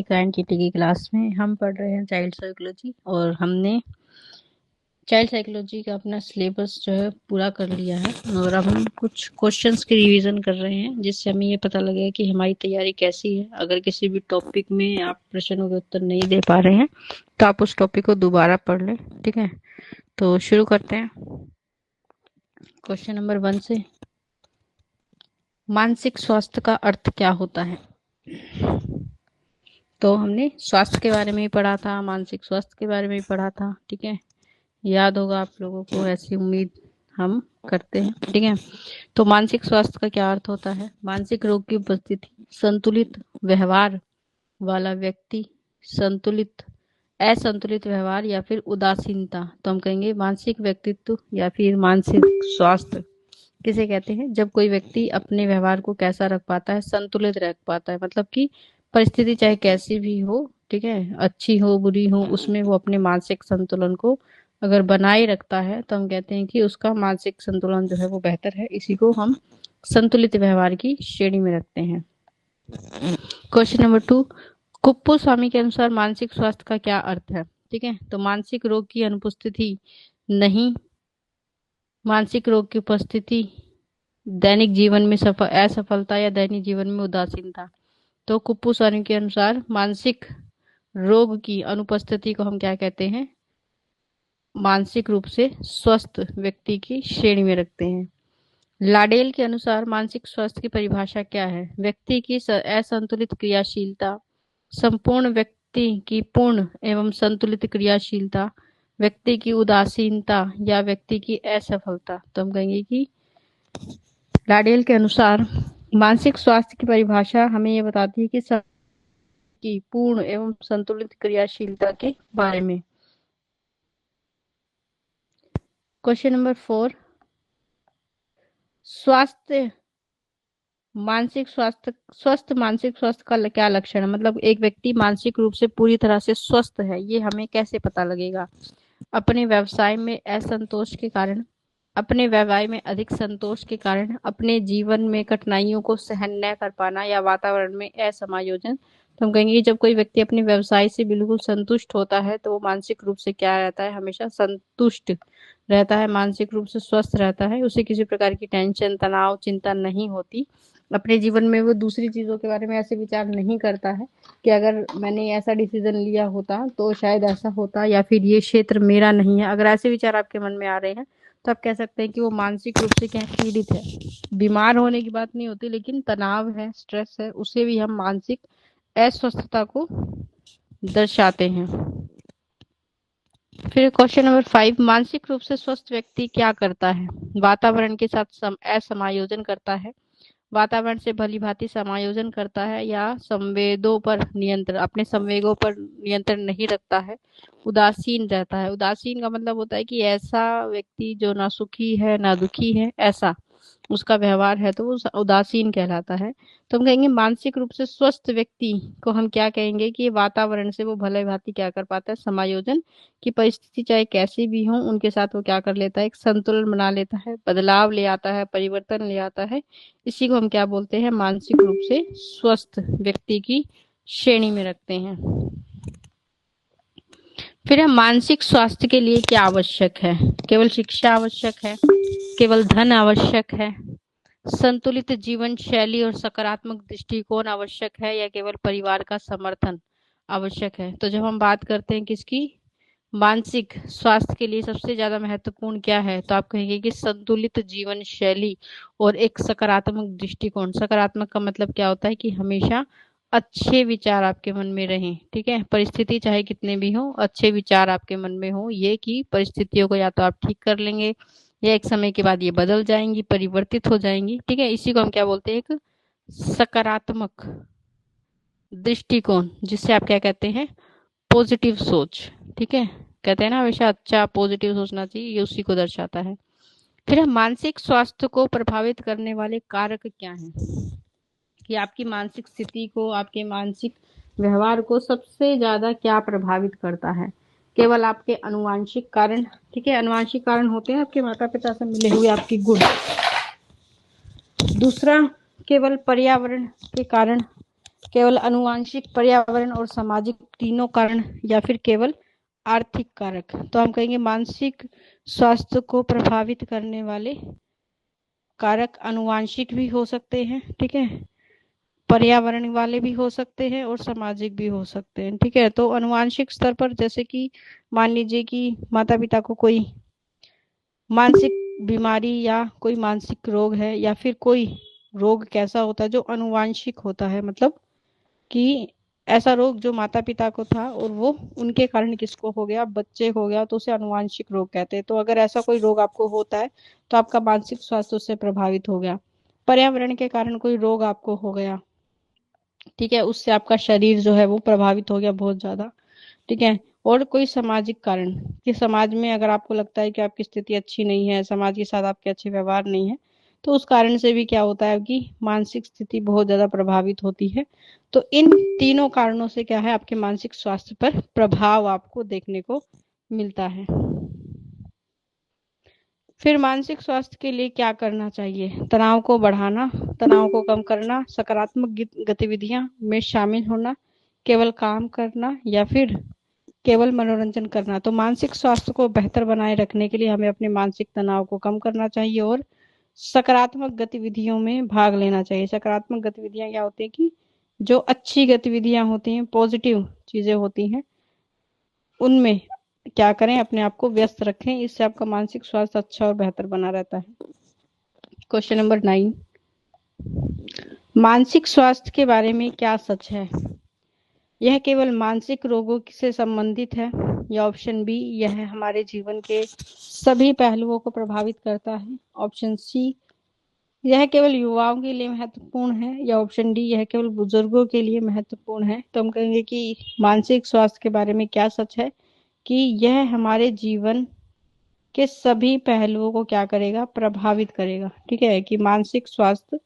And कीटी की class में हम पढ़ रहे हैं चाइल्ड साइकोलॉजी और हमने चाइल्ड साइकोलॉजी का अपना सिलेबस जो है पूरा कर लिया है और अब हम कुछ क्वेश्चंस की रिवीजन कर रहे हैं जिससे हमें ये पता लगेगा कि हमारी तैयारी कैसी है। अगर किसी भी टॉपिक में आप प्रश्नों के उत्तर नहीं दे पा रहे हैं तो आप उस टॉपिक को दोबारा पढ़ लें। ठीक है, तो शुरू करते हैं क्वेश्चन नंबर 1 से। मानसिक स्वास्थ्य का अर्थ क्या होता है? तो हमने स्वास्थ्य के बारे में ही पढ़ा था, मानसिक स्वास्थ्य के बारे में ही पढ़ा था। ठीक है, याद होगा आप लोगों को, ऐसी उम्मीद हम करते हैं। ठीक है, तो मानसिक स्वास्थ्य का क्या अर्थ होता है? मानसिक रोग की उपस्थिति, संतुलित व्यवहार वाला व्यक्ति, संतुलित असंतुलित व्यवहार या फिर उदासीनता। तो हम कहेंगे मानसिक व्यक्तित्व या फिर मानसिक स्वास्थ्य किसे कहते हैं? जब कोई व्यक्ति अपने व्यवहार को कैसा रख पाता है, संतुलित रख पाता है, मतलब कि परिस्थिति चाहे कैसी भी हो, ठीक है, अच्छी हो बुरी हो, उसमें वो अपने मानसिक संतुलन को अगर बनाए रखता है तो हम कहते हैं कि उसका मानसिक संतुलन जो है वो बेहतर है। इसी को हम संतुलित व्यवहार की श्रेणी में रखते हैं। क्वेश्चन नंबर 2, कुप्पू स्वामी के अनुसार मानसिक स्वास्थ्य का क्या अर्थ है? ठीक है, तो मानसिक रोग की अनुपस्थिति नहीं, मानसिक रोग की उपस्थिति, दैनिक जीवन में असफलता या दैनिक जीवन में उदासीनता। तो कुप्पू स्वामी के अनुसार मानसिक रोग की अनुपस्थिति को हम क्या कहते हैं? मानसिक रूप से स्वस्थ व्यक्ति की श्रेणी में रखते हैं। लाडेल के अनुसार मानसिक स्वास्थ्य की परिभाषा क्या है? व्यक्ति की असंतुलित क्रियाशीलता, संपूर्ण व्यक्ति की पूर्ण एवं संतुलित क्रियाशीलता, व्यक्ति की उदासीनता या व्यक्ति की असफलता। तो हम कहेंगे कि लाडेल के अनुसार मानसिक स्वास्थ्य की परिभाषा हमें ये बताती है कि पूर्ण एवं संतुलित क्रियाशीलता के बारे में। क्वेश्चन नंबर 4, स्वास्थ्य मानसिक स्वास्थ्य स्वस्थ मानसिक स्वास्थ्य का क्या लक्षण है? मतलब एक व्यक्ति मानसिक रूप से पूरी तरह से स्वस्थ है, ये हमें कैसे पता लगेगा? अपने व्यवसाय में असंतोष के कारण, अपने व्यवसाय में अधिक संतोष के कारण, अपने जीवन में कठिनाइयों को सहन न कर पाना या वातावरण में असमायोजन। तो हम कहेंगे कि जब कोई व्यक्ति अपने व्यवसाय से बिल्कुल संतुष्ट होता है तो वो मानसिक रूप से क्या रहता है? हमेशा संतुष्ट रहता है, मानसिक रूप से स्वस्थ रहता है, उसे किसी प्रकार की टेंशन, तनाव, चिंता नहीं होती। अपने जीवन में वो दूसरी चीजों के बारे में ऐसे विचार नहीं करता है कि अगर मैंने ऐसा डिसीजन लिया होता तो शायद ऐसा होता, या फिर ये क्षेत्र मेरा नहीं है। अगर ऐसे विचार आपके मन में आ रहे हैं तो आप कह सकते हैं कि वो मानसिक रूप से क्या पीड़ित है। बीमार होने की बात नहीं होती, लेकिन तनाव है, स्ट्रेस है, उसे भी हम मानसिक अस्वस्थता को दर्शाते हैं। फिर क्वेश्चन नंबर 5, मानसिक रूप से स्वस्थ व्यक्ति क्या करता है? वातावरण के साथ असमायोजन करता है, वातावरण से भली भांति समायोजन करता है, या संवेदों पर नियंत्रण, अपने संवेगों पर नियंत्रण नहीं रखता है, उदासीन रहता है। उदासीन का मतलब होता है कि ऐसा व्यक्ति जो ना सुखी है ना दुखी है, ऐसा उसका व्यवहार है, तो वो उदासीन कहलाता है। तो हम कहेंगे मानसिक रूप से स्वस्थ व्यक्ति को हम क्या कहेंगे कि वातावरण से वो भले भांति क्या कर पाता है? समायोजन की परिस्थिति चाहे कैसी भी हो उनके साथ वो क्या कर लेता है? एक संतुलन बना लेता है, बदलाव ले आता है, परिवर्तन ले आता है। इसी को हम क्या बोलते हैं? मानसिक रूप से स्वस्थ व्यक्ति की श्रेणी में रखते हैं। फिर हम मानसिक स्वास्थ्य के लिए क्या आवश्यक है? केवल शिक्षा आवश्यक है? केवल धन आवश्यक है? संतुलित जीवन शैली और सकारात्मक दृष्टिकोण आवश्यक है, या केवल परिवार का समर्थन आवश्यक है? तो जब हम बात करते हैं किसकी, मानसिक स्वास्थ्य के लिए सबसे ज्यादा महत्वपूर्ण क्या है, तो आप कहेंगे कि संतुलित जीवन शैली और एक सकारात्मक दृष्टिकोण। सकारात्मक का मतलब क्या होता है? कि हमेशा अच्छे विचार आपके मन में रहें। ठीक है, परिस्थिति चाहे कितने भी हो, अच्छे विचार आपके मन में हो, ये कि परिस्थितियों को या तो आप ठीक कर लेंगे या एक समय के बाद ये बदल जाएंगी, परिवर्तित हो जाएंगी। ठीक है, इसी को हम क्या बोलते हैं? एक सकारात्मक दृष्टिकोण, जिससे आप क्या कहते हैं? पॉजिटिव सोच। ठीक है, कहते हैं ना हमेशा अच्छा पॉजिटिव सोचना चाहिए, ये उसी को दर्शाता है। फिर हम मानसिक स्वास्थ्य को प्रभावित करने वाले कारक क्या हैं? कि आपकी मानसिक स्थिति को, आपके मानसिक व्यवहार को सबसे ज्यादा क्या प्रभावित करता है? केवल आपके अनुवांशिक कारण। ठीक है, अनुवांशिक कारण होते हैं आपके माता पिता से मिले हुए आपके गुण। दूसरा, केवल पर्यावरण के कारण, केवल अनुवांशिक, पर्यावरण और सामाजिक तीनों कारण, या फिर केवल आर्थिक कारक। तो हम कहेंगे मानसिक स्वास्थ्य को प्रभावित करने वाले कारक अनुवांशिक भी हो सकते हैं, ठीक है, पर्यावरण वाले भी हो सकते हैं और सामाजिक भी हो सकते हैं, ठीक है। तो अनुवांशिक स्तर पर जैसे कि मान लीजिए कि माता पिता को कोई मानसिक बीमारी या कोई मानसिक रोग है, या फिर कोई रोग कैसा होता है जो अनुवांशिक होता है, मतलब कि ऐसा रोग जो माता पिता को था और वो उनके कारण किसको हो गया, बच्चे हो गया, तो उसे अनुवांशिक रोग कहते हैं। तो अगर ऐसा कोई रोग आपको होता है तो आपका मानसिक स्वास्थ्य उससे प्रभावित हो गया। पर्यावरण के कारण कोई रोग आपको हो गया, ठीक है, उससे आपका शरीर जो है वो प्रभावित हो गया बहुत ज्यादा, ठीक है। और कोई सामाजिक कारण, कि समाज में अगर आपको लगता है कि आपकी स्थिति अच्छी नहीं है, समाज के साथ आपके अच्छे व्यवहार नहीं है, तो उस कारण से भी क्या होता है कि मानसिक स्थिति बहुत ज्यादा प्रभावित होती है। तो इन तीनों कारणों से क्या है, आपके मानसिक स्वास्थ्य पर प्रभाव आपको देखने को मिलता है। फिर मानसिक स्वास्थ्य के लिए क्या करना चाहिए? तनाव को बढ़ाना, तनाव को कम करना, सकारात्मक गतिविधियां में शामिल होना, केवल काम करना, या फिर केवल मनोरंजन करना। तो मानसिक स्वास्थ्य को बेहतर बनाए रखने के लिए हमें अपने मानसिक तनाव को कम करना चाहिए और सकारात्मक गतिविधियों में भाग लेना चाहिए। सकारात्मक गतिविधियां क्या होती है कि जो अच्छी गतिविधियां होती हैं, पॉजिटिव चीजें होती हैं, उनमें क्या करें, अपने आप को व्यस्त रखें, इससे आपका मानसिक स्वास्थ्य अच्छा और बेहतर बना रहता है। क्वेश्चन नंबर 9, मानसिक स्वास्थ्य के बारे में क्या सच है? यह केवल मानसिक रोगों से संबंधित है, या ऑप्शन बी, यह हमारे जीवन के सभी पहलुओं को प्रभावित करता है, ऑप्शन सी, यह केवल युवाओं के लिए महत्वपूर्ण है, या ऑप्शन डी, यह केवल बुजुर्गों के लिए महत्वपूर्ण है। तो हम कहेंगे कि मानसिक स्वास्थ्य के बारे में क्या सच है, कि यह हमारे जीवन के सभी पहलुओं को क्या करेगा, प्रभावित करेगा, ठीक है। कि मानसिक स्वास्थ्य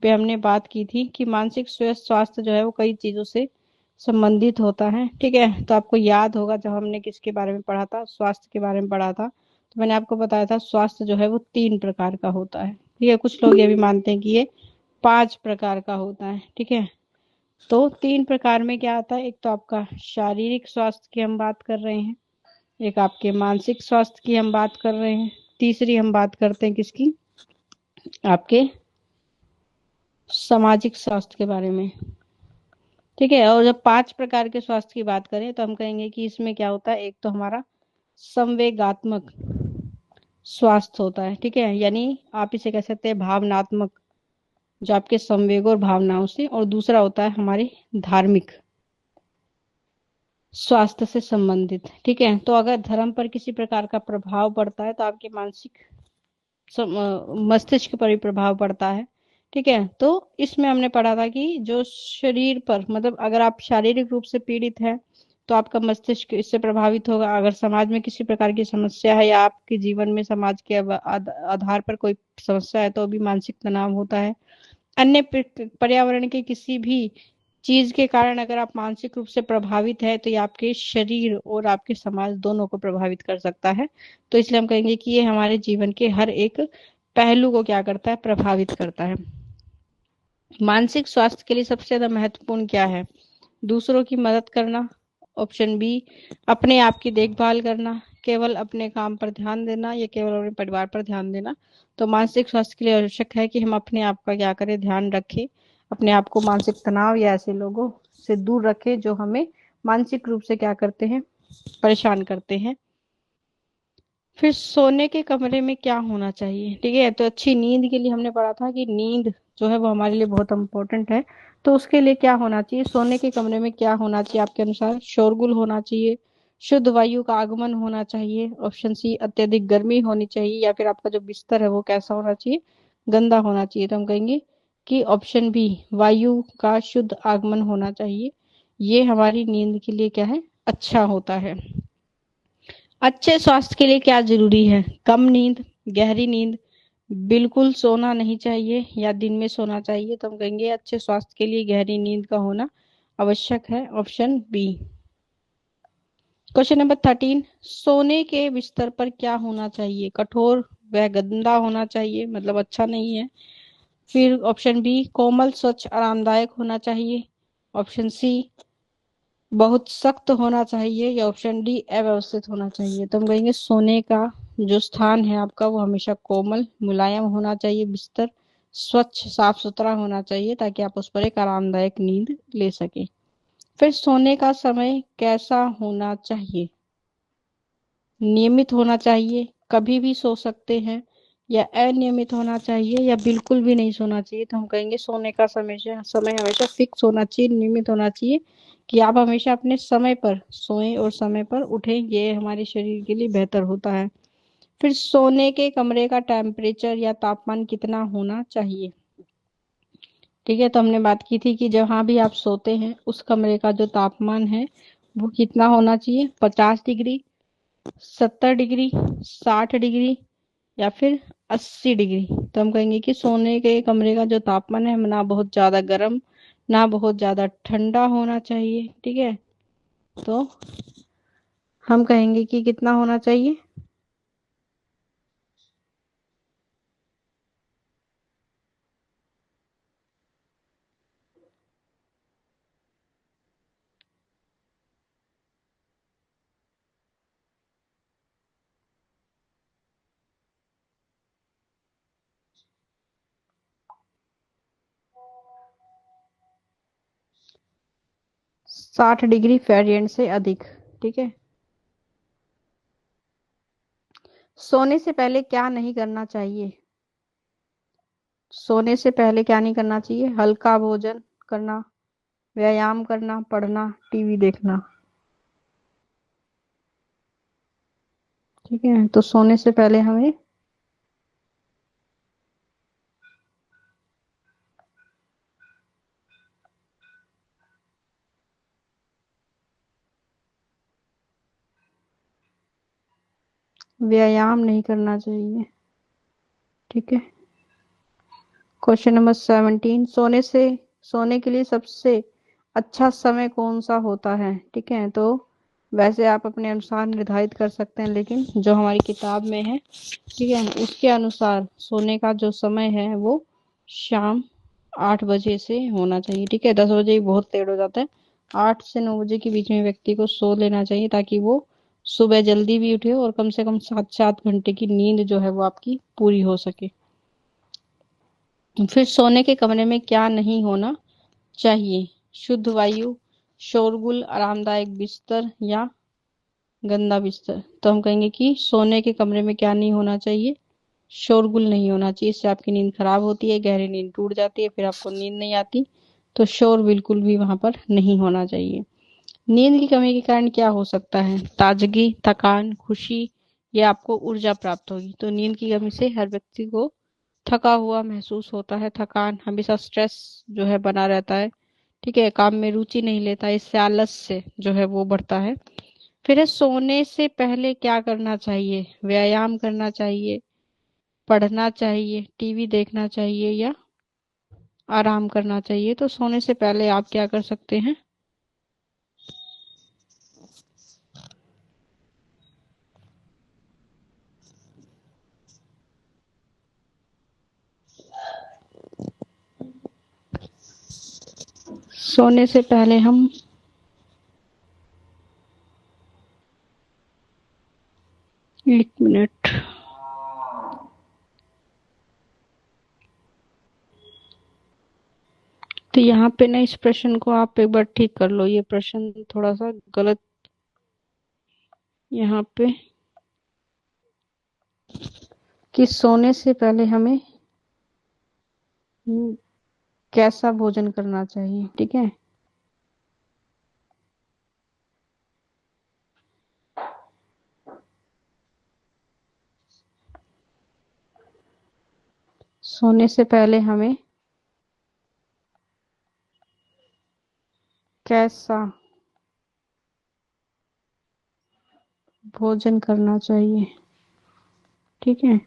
पे हमने बात की थी कि मानसिक स्वास्थ्य जो है वो कई चीजों से संबंधित होता है, ठीक है। तो आपको याद होगा जब हमने किसके बारे में पढ़ा था, स्वास्थ्य के बारे में पढ़ा था, तो मैंने आपको बताया था स्वास्थ्य जो है वो 3 प्रकार का होता है, ठीक है। कुछ लोग ये भी मानते हैं कि ये 5 प्रकार का होता है, ठीक है। तो 3 प्रकार में क्या आता है, एक तो आपका शारीरिक स्वास्थ्य की हम बात कर रहे हैं, एक आपके मानसिक स्वास्थ्य की हम बात कर रहे हैं, तीसरी हम बात करते हैं किसकी, आपके सामाजिक स्वास्थ्य के बारे में, ठीक है। और जब 5 प्रकार के स्वास्थ्य की बात करें तो हम कहेंगे कि इसमें क्या होता है, एक तो हमारा संवेगात्मक स्वास्थ्य होता है, ठीक है, यानी आप इसे कह सकते हैं भावनात्मक, जो आपके संवेगों और भावनाओं से, और दूसरा होता है हमारे धार्मिक स्वास्थ्य से संबंधित, ठीक है। तो अगर धर्म पर किसी प्रकार का प्रभाव पड़ता है तो आपके मानसिक मस्तिष्क पर भी प्रभाव पड़ता है, ठीक है। तो इसमें हमने पढ़ा था कि जो शरीर पर, मतलब अगर आप शारीरिक रूप से पीड़ित हैं तो आपका मस्तिष्क इससे प्रभावित होगा। अगर समाज में किसी प्रकार की समस्या है, या आपके जीवन में समाज के आधार पर कोई समस्या है, तो भी मानसिक तनाव होता है। अन्य पर्यावरण के किसी भी चीज के कारण अगर आप मानसिक रूप से प्रभावित है तो ये आपके शरीर और आपके समाज दोनों को प्रभावित कर सकता है। तो इसलिए हम कहेंगे कि ये हमारे जीवन के हर एक पहलू को क्या करता है, प्रभावित करता है। मानसिक स्वास्थ्य के लिए सबसे ज्यादा महत्वपूर्ण क्या है? दूसरों की मदद करना, ऑप्शन बी, अपने आप की देखभाल करना, केवल अपने काम पर ध्यान देना, या केवल अपने परिवार पर ध्यान देना। तो मानसिक स्वास्थ्य के लिए आवश्यक है कि हम अपने आप का क्या करें, ध्यान रखें, अपने आप को मानसिक तनाव या ऐसे लोगों से दूर रखें जो हमें मानसिक रूप से क्या करते हैं, परेशान करते हैं। फिर सोने के कमरे में क्या होना चाहिए, ठीक है। तो अच्छी नींद के लिए हमने पढ़ा था कि नींद जो है वो हमारे लिए बहुत इंपॉर्टेंट है। तो उसके लिए क्या होना चाहिए, सोने के कमरे में क्या होना चाहिए आपके अनुसार? शोरगुल होना चाहिए, शुद्ध वायु का आगमन होना चाहिए, ऑप्शन सी, अत्यधिक गर्मी होनी चाहिए, या फिर आपका जो बिस्तर है वो कैसा होना चाहिए, गंदा होना चाहिए। तो हम कहेंगे कि ऑप्शन बी, वायु का शुद्ध आगमन होना चाहिए, ये हमारी नींद के लिए क्या है, अच्छा होता है। अच्छे स्वास्थ्य के लिए क्या जरूरी है? कम नींद, गहरी नींद, बिल्कुल सोना नहीं चाहिए, या दिन में सोना चाहिए। तो हम कहेंगे अच्छे स्वास्थ्य के लिए गहरी नींद का होना आवश्यक है, ऑप्शन बी। क्वेश्चन नंबर 13, सोने के बिस्तर पर क्या होना चाहिए? कठोर व गंदा होना चाहिए, मतलब अच्छा नहीं है। फिर ऑप्शन बी, कोमल, स्वच्छ, आरामदायक होना चाहिए, ऑप्शन सी बहुत सख्त होना चाहिए, या ऑप्शन डी अव्यवस्थित होना चाहिए। तो हम कहेंगे सोने का जो स्थान है आपका वो हमेशा कोमल मुलायम होना चाहिए, बिस्तर स्वच्छ साफ सुथरा होना चाहिए ताकि आप उस पर एक आरामदायक नींद ले सके। फिर सोने का समय कैसा होना चाहिए? नियमित होना चाहिए, कभी भी सो सकते हैं, या अनियमित होना चाहिए, या बिल्कुल भी नहीं सोना चाहिए। तो हम कहेंगे सोने का समय हमेशा फिक्स होना चाहिए, नियमित होना चाहिए, कि आप हमेशा अपने समय पर सोएं और समय पर उठें, ये हमारे शरीर के लिए बेहतर होता है। फिर सोने के कमरे का टेम्परेचर या तापमान कितना होना चाहिए? ठीक है, तो हमने बात की थी कि जहां भी आप सोते हैं उस कमरे का जो तापमान है वो कितना होना चाहिए, 50 डिग्री, 70 डिग्री, 60 डिग्री, या फिर 80 डिग्री। तो हम कहेंगे कि सोने के कमरे का जो तापमान है ना बहुत ज्यादा गर्म ना बहुत ज्यादा ठंडा होना चाहिए। ठीक है, तो हम कहेंगे कि कितना होना चाहिए? 60 डिग्री फ़ारेनहाइट से अधिक। ठीक है, सोने से पहले क्या नहीं करना चाहिए? सोने से पहले क्या नहीं करना चाहिए? हल्का भोजन करना, व्यायाम करना, पढ़ना, टीवी देखना। ठीक है, तो सोने से पहले हमें व्यायाम नहीं करना चाहिए। ठीक है, क्वेश्चन नंबर 17, सोने के लिए सबसे अच्छा समय कौन सा होता है? ठीक है, तो वैसे आप अपने अनुसार निर्धारित कर सकते हैं, लेकिन जो हमारी किताब में है ठीक है उसके अनुसार सोने का जो समय है वो शाम 8 बजे से होना चाहिए। ठीक है, 10 बजे ही बहुत लेट हो जाता है। 8 से 9 बजे के बीच में व्यक्ति को सो लेना चाहिए ताकि वो सुबह जल्दी भी उठे और कम से कम 7 7 घंटे की नींद जो है वो आपकी पूरी हो सके। फिर सोने के कमरे में क्या नहीं होना चाहिए? शुद्ध वायु, शोरगुल, आरामदायक बिस्तर, या गंदा बिस्तर। तो हम कहेंगे कि सोने के कमरे में क्या नहीं होना चाहिए? शोरगुल नहीं होना चाहिए, इससे आपकी नींद खराब होती है, गहरी नींद टूट जाती है, फिर आपको नींद नहीं आती। तो शोर बिल्कुल भी वहां पर नहीं होना चाहिए। नींद की कमी के कारण क्या हो सकता है? ताजगी, थकान, खुशी, या आपको ऊर्जा प्राप्त होगी। तो नींद की कमी से हर व्यक्ति को थका हुआ महसूस होता है, थकान, हमेशा स्ट्रेस जो है बना रहता है। ठीक है, काम में रुचि नहीं लेता, इससे आलस से जो है वो बढ़ता है। फिर है सोने से पहले क्या करना चाहिए? व्यायाम करना चाहिए, पढ़ना चाहिए, टीवी देखना चाहिए, या आराम करना चाहिए। तो सोने से पहले आप क्या कर सकते हैं? सोने से पहले हम 1 मिनट। तो यहाँ पे ना इस प्रश्न को आप एक बार ठीक कर लो, ये प्रश्न थोड़ा सा गलत यहाँ पे, कि सोने से पहले हमें कैसा भोजन करना चाहिए। ठीक है, सोने से पहले हमें कैसा भोजन करना चाहिए। ठीक है,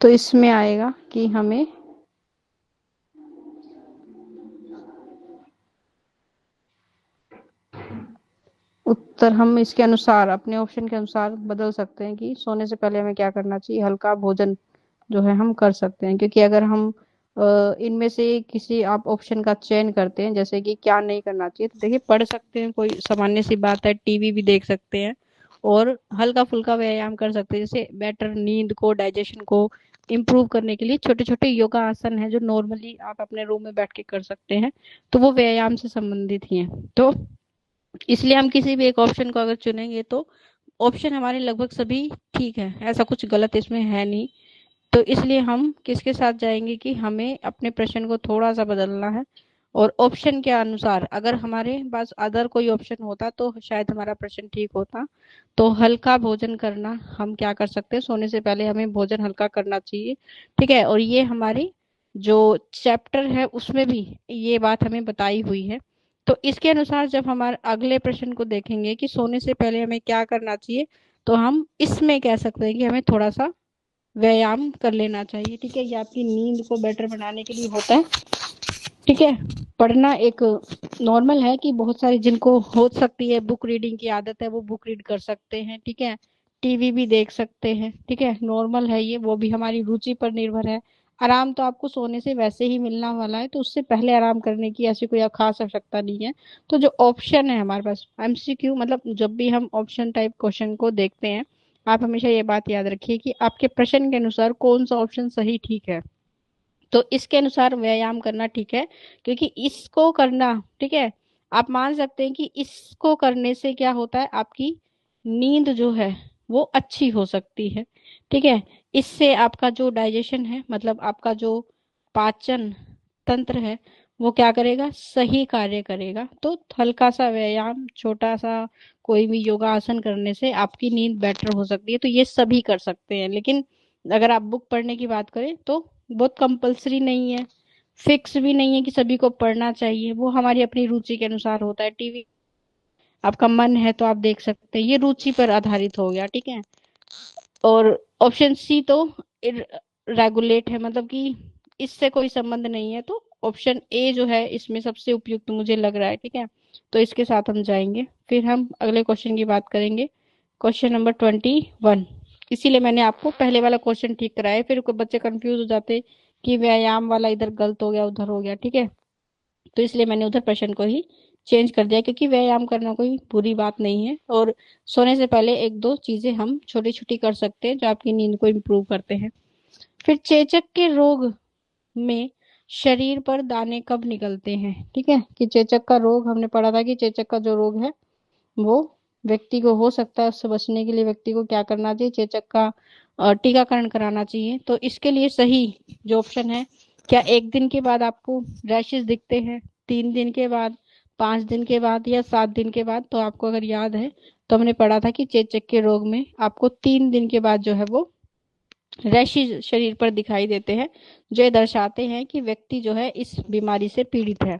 तो इसमें आएगा कि हमें उत्तर हम इसके अनुसार अपने ऑप्शन के अनुसार बदल सकते हैं कि सोने से पहले हमें क्या करना चाहिए। हल्का भोजन जो है हम कर सकते हैं, क्योंकि अगर हम इनमें से किसी आप ऑप्शन का चयन करते हैं, जैसे कि क्या नहीं करना चाहिए। तो देखिए, पढ़ सकते हैं, कोई सामान्य सी बात है, टीवी भी देख सकते हैं और हल्का फुल्का व्यायाम कर सकते हैं, जैसे बेटर नींद को, डाइजेशन को इम्प्रूव करने के लिए छोटे छोटे योगा आसन है जो नॉर्मली आप अपने रूम में बैठ के कर सकते हैं, तो वो व्यायाम से संबंधित ही है। तो इसलिए हम किसी भी एक ऑप्शन को अगर चुनेंगे तो ऑप्शन हमारे लगभग सभी ठीक है, ऐसा कुछ गलत इसमें है नहीं। तो इसलिए हम किसके साथ जाएंगे कि हमें अपने प्रश्न को थोड़ा सा बदलना है, और ऑप्शन के अनुसार अगर हमारे पास अदर कोई ऑप्शन होता तो शायद हमारा प्रश्न ठीक होता। तो हल्का भोजन करना, हम क्या कर सकते हैं, सोने से पहले हमें भोजन हल्का करना चाहिए, ठीक है। और ये हमारी जो चैप्टर है उसमें भी ये बात हमें बताई हुई है। तो इसके अनुसार जब हमारे अगले प्रश्न को देखेंगे कि सोने से पहले हमें क्या करना चाहिए, तो हम इसमें कह सकते हैं कि हमें थोड़ा सा व्यायाम कर लेना चाहिए, ठीक है। ये आपकी नींद को बेटर बनाने के लिए होता है, ठीक है। पढ़ना एक नॉर्मल है कि बहुत सारे जिनको हो सकती है बुक रीडिंग की आदत है वो बुक रीड कर सकते हैं, ठीक है। टीवी भी देख सकते हैं, ठीक है, नॉर्मल है ये, वो भी हमारी रुचि पर निर्भर है। आराम तो आपको सोने से वैसे ही मिलना वाला है, तो उससे पहले आराम करने की ऐसी कोई खास आवश्यकता नहीं है। तो जो ऑप्शन है हमारे पास एमसीक्यू, मतलब जब भी हम ऑप्शन टाइप क्वेश्चन को देखते हैं, आप हमेशा ये बात याद रखिए कि आपके प्रश्न के अनुसार कौन सा ऑप्शन सही ठीक है। तो इसके अनुसार व्यायाम करना ठीक है, क्योंकि इसको करना, ठीक है, आप मान सकते हैं कि इसको करने से क्या होता है, आपकी नींद जो है वो अच्छी हो सकती है, ठीक है। इससे आपका जो डाइजेशन है, मतलब आपका जो पाचन तंत्र है, वो क्या करेगा, सही कार्य करेगा। तो हल्का सा व्यायाम, छोटा सा कोई भी योगा आसन करने से आपकी नींद बेटर हो सकती है। तो ये सभी कर सकते हैं, लेकिन अगर आप बुक पढ़ने की बात करें तो बहुत कंपलसरी नहीं है, फिक्स भी नहीं है कि सभी को पढ़ना चाहिए, वो हमारी अपनी रुचि के अनुसार होता है। टीवी आपका मन है तो आप देख सकते हैं, ये रुचि पर आधारित हो गया, ठीक है। और ऑप्शन सी तो रेगुलेट है, मतलब कि इससे कोई संबंध नहीं है। तो ऑप्शन ए जो है इसमें सबसे उपयुक्त मुझे लग रहा है, ठीक है। तो इसके साथ हम जाएंगे, फिर हम अगले क्वेश्चन की बात करेंगे, क्वेश्चन नंबर 21। इसीलिए मैंने आपको पहले वाला क्वेश्चन ठीक कराया, फिर कोई बच्चे कंफ्यूज हो जाते कि व्यायाम वाला इधर गलत हो गया उधर हो गया, ठीक है। तो इसलिए मैंने उधर प्रश्न को ही चेंज कर दिया, क्योंकि व्यायाम करना कोई बुरी बात नहीं है, और सोने से पहले एक दो चीजें हम छोटी छोटी कर सकते हैं जो आपकी नींद को इम्प्रूव करते हैं। फिर चेचक के रोग में शरीर पर दाने कब निकलते हैं, ठीक है। कि चेचक का रोग, हमने पढ़ा था कि चेचक का जो रोग है वो व्यक्ति को हो सकता है, उससे बचने के लिए व्यक्ति को क्या करना चाहिए, चेचक का टीकाकरण कराना चाहिए। तो इसके लिए सही जो ऑप्शन है, क्या एक दिन के बाद आपको रैशेस दिखते हैं, 3 दिन के बाद, 5 दिन के बाद, या 7 दिन के बाद। तो आपको अगर याद है तो हमने पढ़ा था कि चेचक के रोग में आपको 3 दिन के बाद जो है वो रैशेज शरीर पर दिखाई देते हैं, जो ये दर्शाते हैं कि व्यक्ति जो है इस बीमारी से पीड़ित है।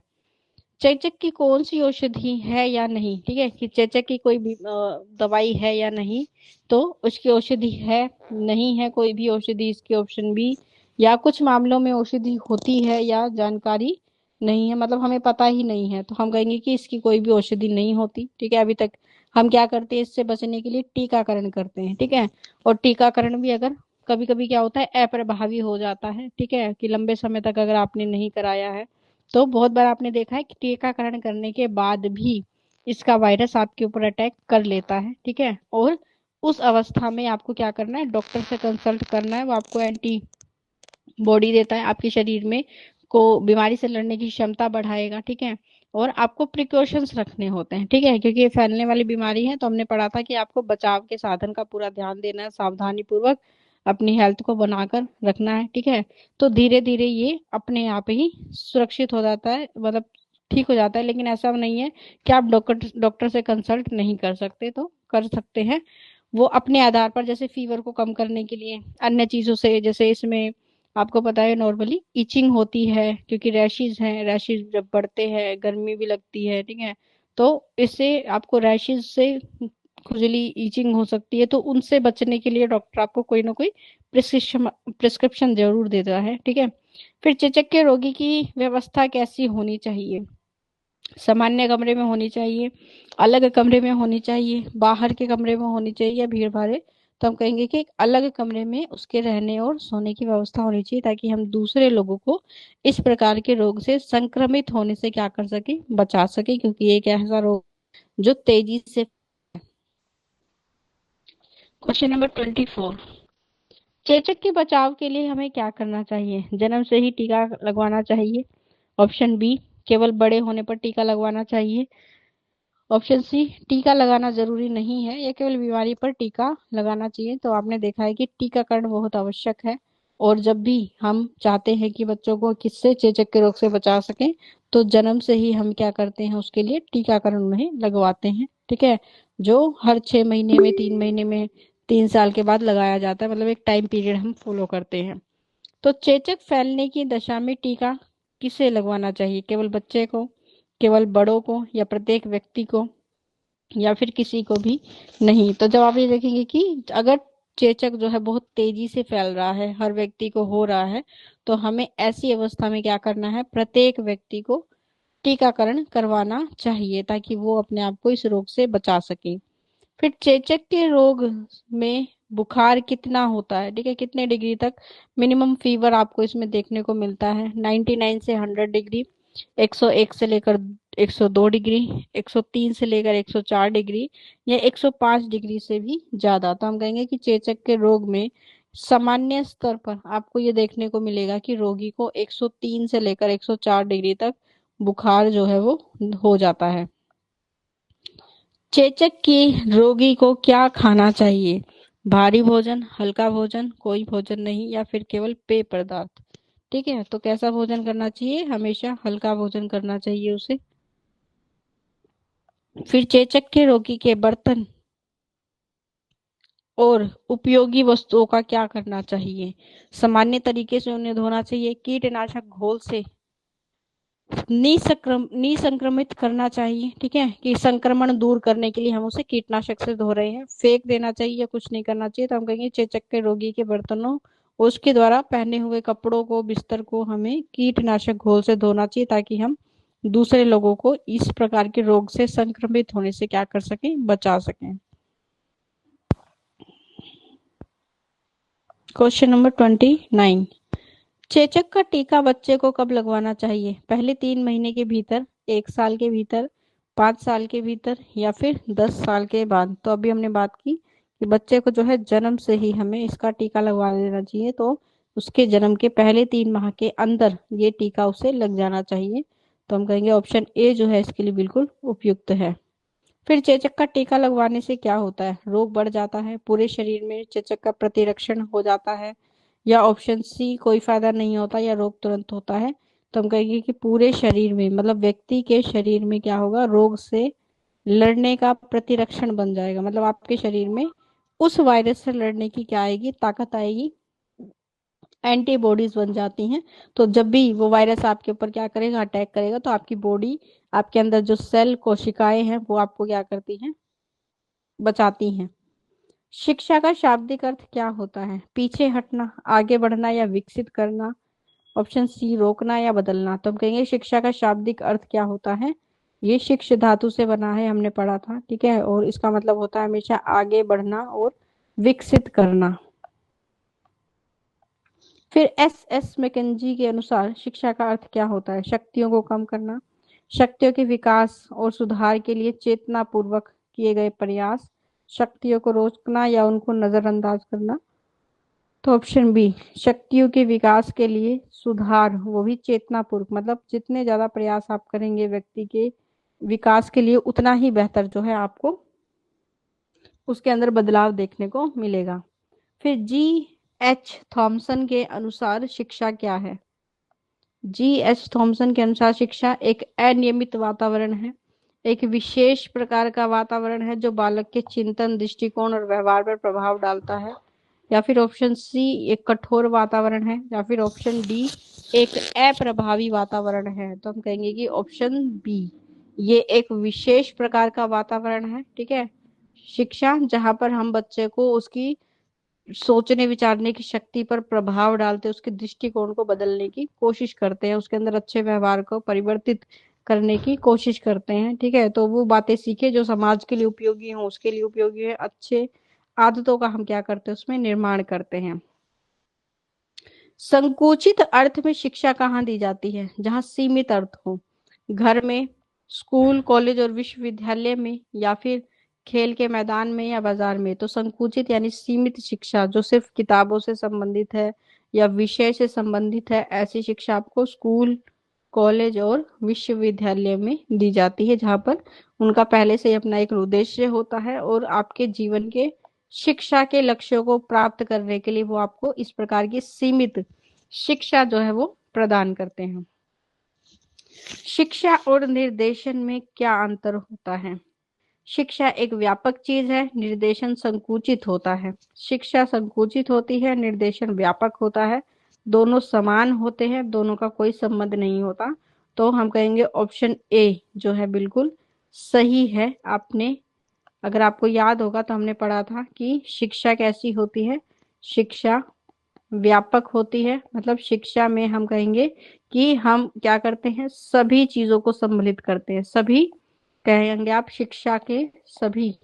चेचक की कौन सी औषधि है या नहीं, ठीक है, कि चेचक की कोई भी दवाई है या नहीं। तो उसकी औषधि है नहीं है कोई भी औषधि, इसकी ऑप्शन बी। या कुछ मामलों में औषधि होती है या जानकारी नहीं है, मतलब हमें पता ही नहीं है, तो हम कहेंगे कि इसकी कोई भी औषधि नहीं होती, ठीक है। अभी तक हम क्या करते हैं, इससे बचने के लिए टीकाकरण करते हैं, ठीक है। और टीकाकरण भी अगर कभी कभी क्या होता है, अप्रभावी हो जाता है, ठीक है, कि लंबे समय तक अगर आपने नहीं कराया है, तो बहुत बार आपने देखा है कि टीकाकरण करने के बाद भी इसका वायरस आपके ऊपर अटैक कर लेता है, ठीक है। और उस अवस्था में आपको क्या करना है, डॉक्टर से कंसल्ट करना है, वो आपको एंटी बॉडी देता है, आपके शरीर में को बीमारी से लड़ने की क्षमता बढ़ाएगा, ठीक है। और आपको प्रिकॉशंस रखने होते हैं, ठीक है, क्योंकि ये फैलने वाली बीमारी है। तो हमने पढ़ा था कि आपको बचाव के साधन का पूरा ध्यान देना है, सावधानी पूर्वक अपनी हेल्थ को बनाकर रखना है, ठीक है। तो धीरे धीरे ये अपने आप ही सुरक्षित हो जाता है, मतलब ठीक हो जाता है। लेकिन ऐसा नहीं है कि आप डॉक्टर डॉक्टर से कंसल्ट नहीं कर सकते, तो कर सकते हैं वो अपने आधार पर, जैसे फीवर को कम करने के लिए अन्य चीजों से, जैसे इसमें आपको पता है नॉर्मली इचिंग होती है, क्योंकि रैशेज हैं, रैशेज जब बढ़ते हैं गर्मी भी लगती है, ठीक है। तो इससे आपको रैशेज से खुजली इचिंग हो सकती है, तो उनसे बचने के लिए डॉक्टर आपको कोई ना कोई प्रिस्क्रिप्शन प्रिस्क्रिप्शन जरूर देता है, ठीक है। फिर चेचक के रोगी की व्यवस्था कैसी होनी चाहिए, सामान्य कमरे में होनी चाहिए, अलग कमरे में होनी चाहिए, बाहर के कमरे में होनी चाहिए, या भीड़ भाड़ तो हम कहेंगे कि एक अलग कमरे में उसके रहने और सोने की व्यवस्था होनी चाहिए, ताकि हम दूसरे लोगों को इस प्रकार के रोग से संक्रमित होने से क्या कर सके, बचा सके, क्योंकि ये एक ऐसा रोग जो तेजी से। क्वेश्चन नंबर 24, चेचक के बचाव के लिए हमें क्या करना चाहिए? जन्म से ही टीका लगवाना चाहिए। ऑप्शन बी, केवल बड़े होने पर टीका लगवाना चाहिए। ऑप्शन सी, टीका लगाना जरूरी नहीं है या केवल बीमारी पर टीका लगाना चाहिए। तो आपने देखा है कि टीकाकरण बहुत आवश्यक है, और जब भी हम चाहते हैं कि बच्चों को किससे, चेचक के रोग से बचा सकें, तो जन्म से ही हम क्या करते हैं, उसके लिए टीकाकरण उन्हें लगवाते हैं। ठीक है, जो हर 6 महीने में, 3 महीने में, 3 साल के बाद लगाया जाता है, मतलब एक टाइम पीरियड हम फॉलो करते हैं। तो चेचक फैलने की दशा में टीका किसे लगवाना चाहिए? केवल बच्चे को, केवल बड़ों को, या प्रत्येक व्यक्ति को, या फिर किसी को भी नहीं? तो जब आप ये देखेंगे कि अगर चेचक जो है बहुत तेजी से फैल रहा है, हर व्यक्ति को हो रहा है, तो हमें ऐसी अवस्था में क्या करना है, प्रत्येक व्यक्ति को टीकाकरण करवाना चाहिए, ताकि वो अपने आप को इस रोग से बचा सके। फिर चेचक के रोग में बुखार कितना होता है? ठीक है, कितने डिग्री तक मिनिमम फीवर आपको इसमें देखने को मिलता है? 99 से 100 डिग्री, 101 से लेकर 102 डिग्री, 103 से लेकर 104 डिग्री, या 105 डिग्री से भी ज्यादा। तो हम कहेंगे कि चेचक के रोग में सामान्य स्तर पर आपको ये देखने को मिलेगा कि रोगी को 103 से लेकर 104 डिग्री तक बुखार जो है वो हो जाता है। चेचक की रोगी को क्या खाना चाहिए? भारी भोजन, हल्का भोजन, कोई भोजन नहीं, या फिर केवल पेय पदार्थ? ठीक है, तो कैसा भोजन करना चाहिए? हमेशा हल्का भोजन करना चाहिए उसे। फिर चेचक के रोगी के बर्तन और उपयोगी वस्तुओं का क्या करना चाहिए? सामान्य तरीके से उन्हें धोना चाहिए, कीटनाशक घोल से निसंक्रमित करना चाहिए। ठीक है, कि संक्रमण दूर करने के लिए हम उसे कीटनाशक से धो रहे हैं, फेंक देना चाहिए या कुछ नहीं करना चाहिए? तो हम कहेंगे चेचक के रोगी के बर्तनों, उसके द्वारा पहने हुए कपड़ों को, बिस्तर को हमें कीटनाशक घोल से धोना चाहिए, ताकि हम दूसरे लोगों को इस प्रकार के रोग से संक्रमित होने से क्या कर सकें, बचा सकें। क्वेश्चन नंबर 29, चेचक का टीका बच्चे को कब लगवाना चाहिए? पहले 3 महीने के भीतर, 1 साल के भीतर, 5 साल के भीतर, या फिर 10 साल के बाद? तो अभी हमने बात की कि बच्चे को जो है जन्म से ही हमें इसका टीका लगवा देना चाहिए, तो उसके जन्म के पहले 3 माह के अंदर ये टीका उसे लग जाना चाहिए। तो हम कहेंगे ऑप्शन ए जो है इसके लिए बिल्कुल उपयुक्त है। फिर चेचक का टीका लगवाने से क्या होता है? रोग बढ़ जाता है, पूरे शरीर में चेचक का प्रतिरक्षण हो जाता है, या ऑप्शन सी, कोई फायदा नहीं होता या रोग तुरंत होता है? तो हम कहेंगे कि पूरे शरीर में, मतलब व्यक्ति के शरीर में क्या होगा, रोग से लड़ने का प्रतिरक्षण बन जाएगा, मतलब आपके शरीर में उस वायरस से लड़ने की क्या आएगी, ताकत आएगी, एंटीबॉडीज बन जाती हैं। तो जब भी वो वायरस आपके ऊपर क्या करेगा, अटैक करेगा, तो आपकी बॉडी, आपके अंदर जो सेल कोशिकाएं हैं, वो आपको क्या करती हैं, बचाती हैं। शिक्षा का शाब्दिक अर्थ क्या होता है? पीछे हटना, आगे बढ़ना, या विकसित करना? ऑप्शन सी, रोकना या बदलना? तो हम कहेंगे शिक्षा का शाब्दिक अर्थ क्या होता है? ये शिक्ष धातु से बना है, हमने पढ़ा था। ठीक है, और इसका मतलब होता है हमेशा आगे बढ़ना और विकसित करना। फिर एस मैकेंजी के अनुसार शिक्षा का अर्थ क्या होता है? शक्तियों को कम करना, शक्तियों के विकास और सुधार के लिए चेतना पूर्वक किए गए प्रयास, शक्तियों को रोकना या उनको नजरअंदाज करना? तो ऑप्शन बी, शक्तियों के विकास के लिए सुधार, वो भी चेतना पूर्वक, मतलब जितने ज्यादा प्रयास आप करेंगे व्यक्ति के विकास के लिए, उतना ही बेहतर जो है आपको उसके अंदर बदलाव देखने को मिलेगा। फिर G.H. थॉमसन के अनुसार शिक्षा क्या है? G.H. थॉमसन के अनुसार शिक्षा एक अनियमित वातावरण है, एक विशेष प्रकार का वातावरण है जो बालक के चिंतन, दृष्टिकोण और व्यवहार पर प्रभाव डालता है, या फिर ऑप्शन सी, एक कठोर वातावरण है, या फिर ऑप्शन डी, एक अप्रभावी वातावरण है? तो हम कहेंगे कि ऑप्शन बी, ये एक विशेष प्रकार का वातावरण है। ठीक है, शिक्षा जहां पर हम बच्चे को उसकी सोचने विचारने की शक्ति पर प्रभाव डालते हैं, उसके दृष्टिकोण को बदलने की कोशिश करते हैं, उसके अंदर अच्छे व्यवहार को परिवर्तित करने की कोशिश करते हैं। ठीक है, तो वो बातें सीखे जो समाज के लिए उपयोगी हो, उसके लिए उपयोगी है, अच्छे आदतों का हम क्या करते हैं, उसमें निर्माण करते हैं। संकुचित अर्थ में शिक्षा कहाँ दी जाती है, जहाँ सीमित अर्थ हो, घर में, स्कूल कॉलेज और विश्वविद्यालय में, या फिर खेल के मैदान में या बाजार में। तो संकुचित यानी सीमित शिक्षा जो सिर्फ किताबों से संबंधित है या विषय से संबंधित है, ऐसी शिक्षा आपको स्कूल कॉलेज और विश्वविद्यालय में दी जाती है, जहाँ पर उनका पहले से ही अपना एक उद्देश्य होता है और आपके जीवन के शिक्षा के लक्ष्यों को प्राप्त करने के लिए वो आपको इस प्रकार की सीमित शिक्षा जो है वो प्रदान करते हैं। शिक्षा और निर्देशन में क्या अंतर होता है? शिक्षा एक व्यापक चीज है, निर्देशन संकुचित होता है। शिक्षा संकुचित होती है, निर्देशन व्यापक होता है। दोनों समान होते हैं, दोनों का कोई संबंध नहीं होता। तो हम कहेंगे ऑप्शन ए जो है बिल्कुल सही है। आपने, अगर आपको याद होगा तो हमने पढ़ा था कि शिक्षा कैसी होती है, शिक्षा व्यापक होती है। मतलब शिक्षा में हम कहेंगे कि हम क्या करते हैं, सभी चीजों को सम्मिलित करते हैं। सभी कहेंगे आप, शिक्षा के सभी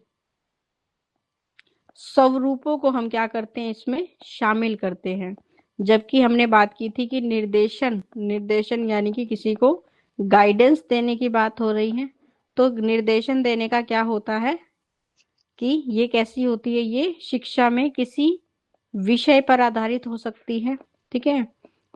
स्वरूपों को हम क्या करते हैं, इसमें शामिल करते हैं। जबकि हमने बात की थी कि निर्देशन, निर्देशन यानी कि किसी को गाइडेंस देने की बात हो रही है। तो निर्देशन देने का क्या होता है कि ये कैसी होती है, ये शिक्षा में किसी विषय पर आधारित हो सकती है। ठीक है,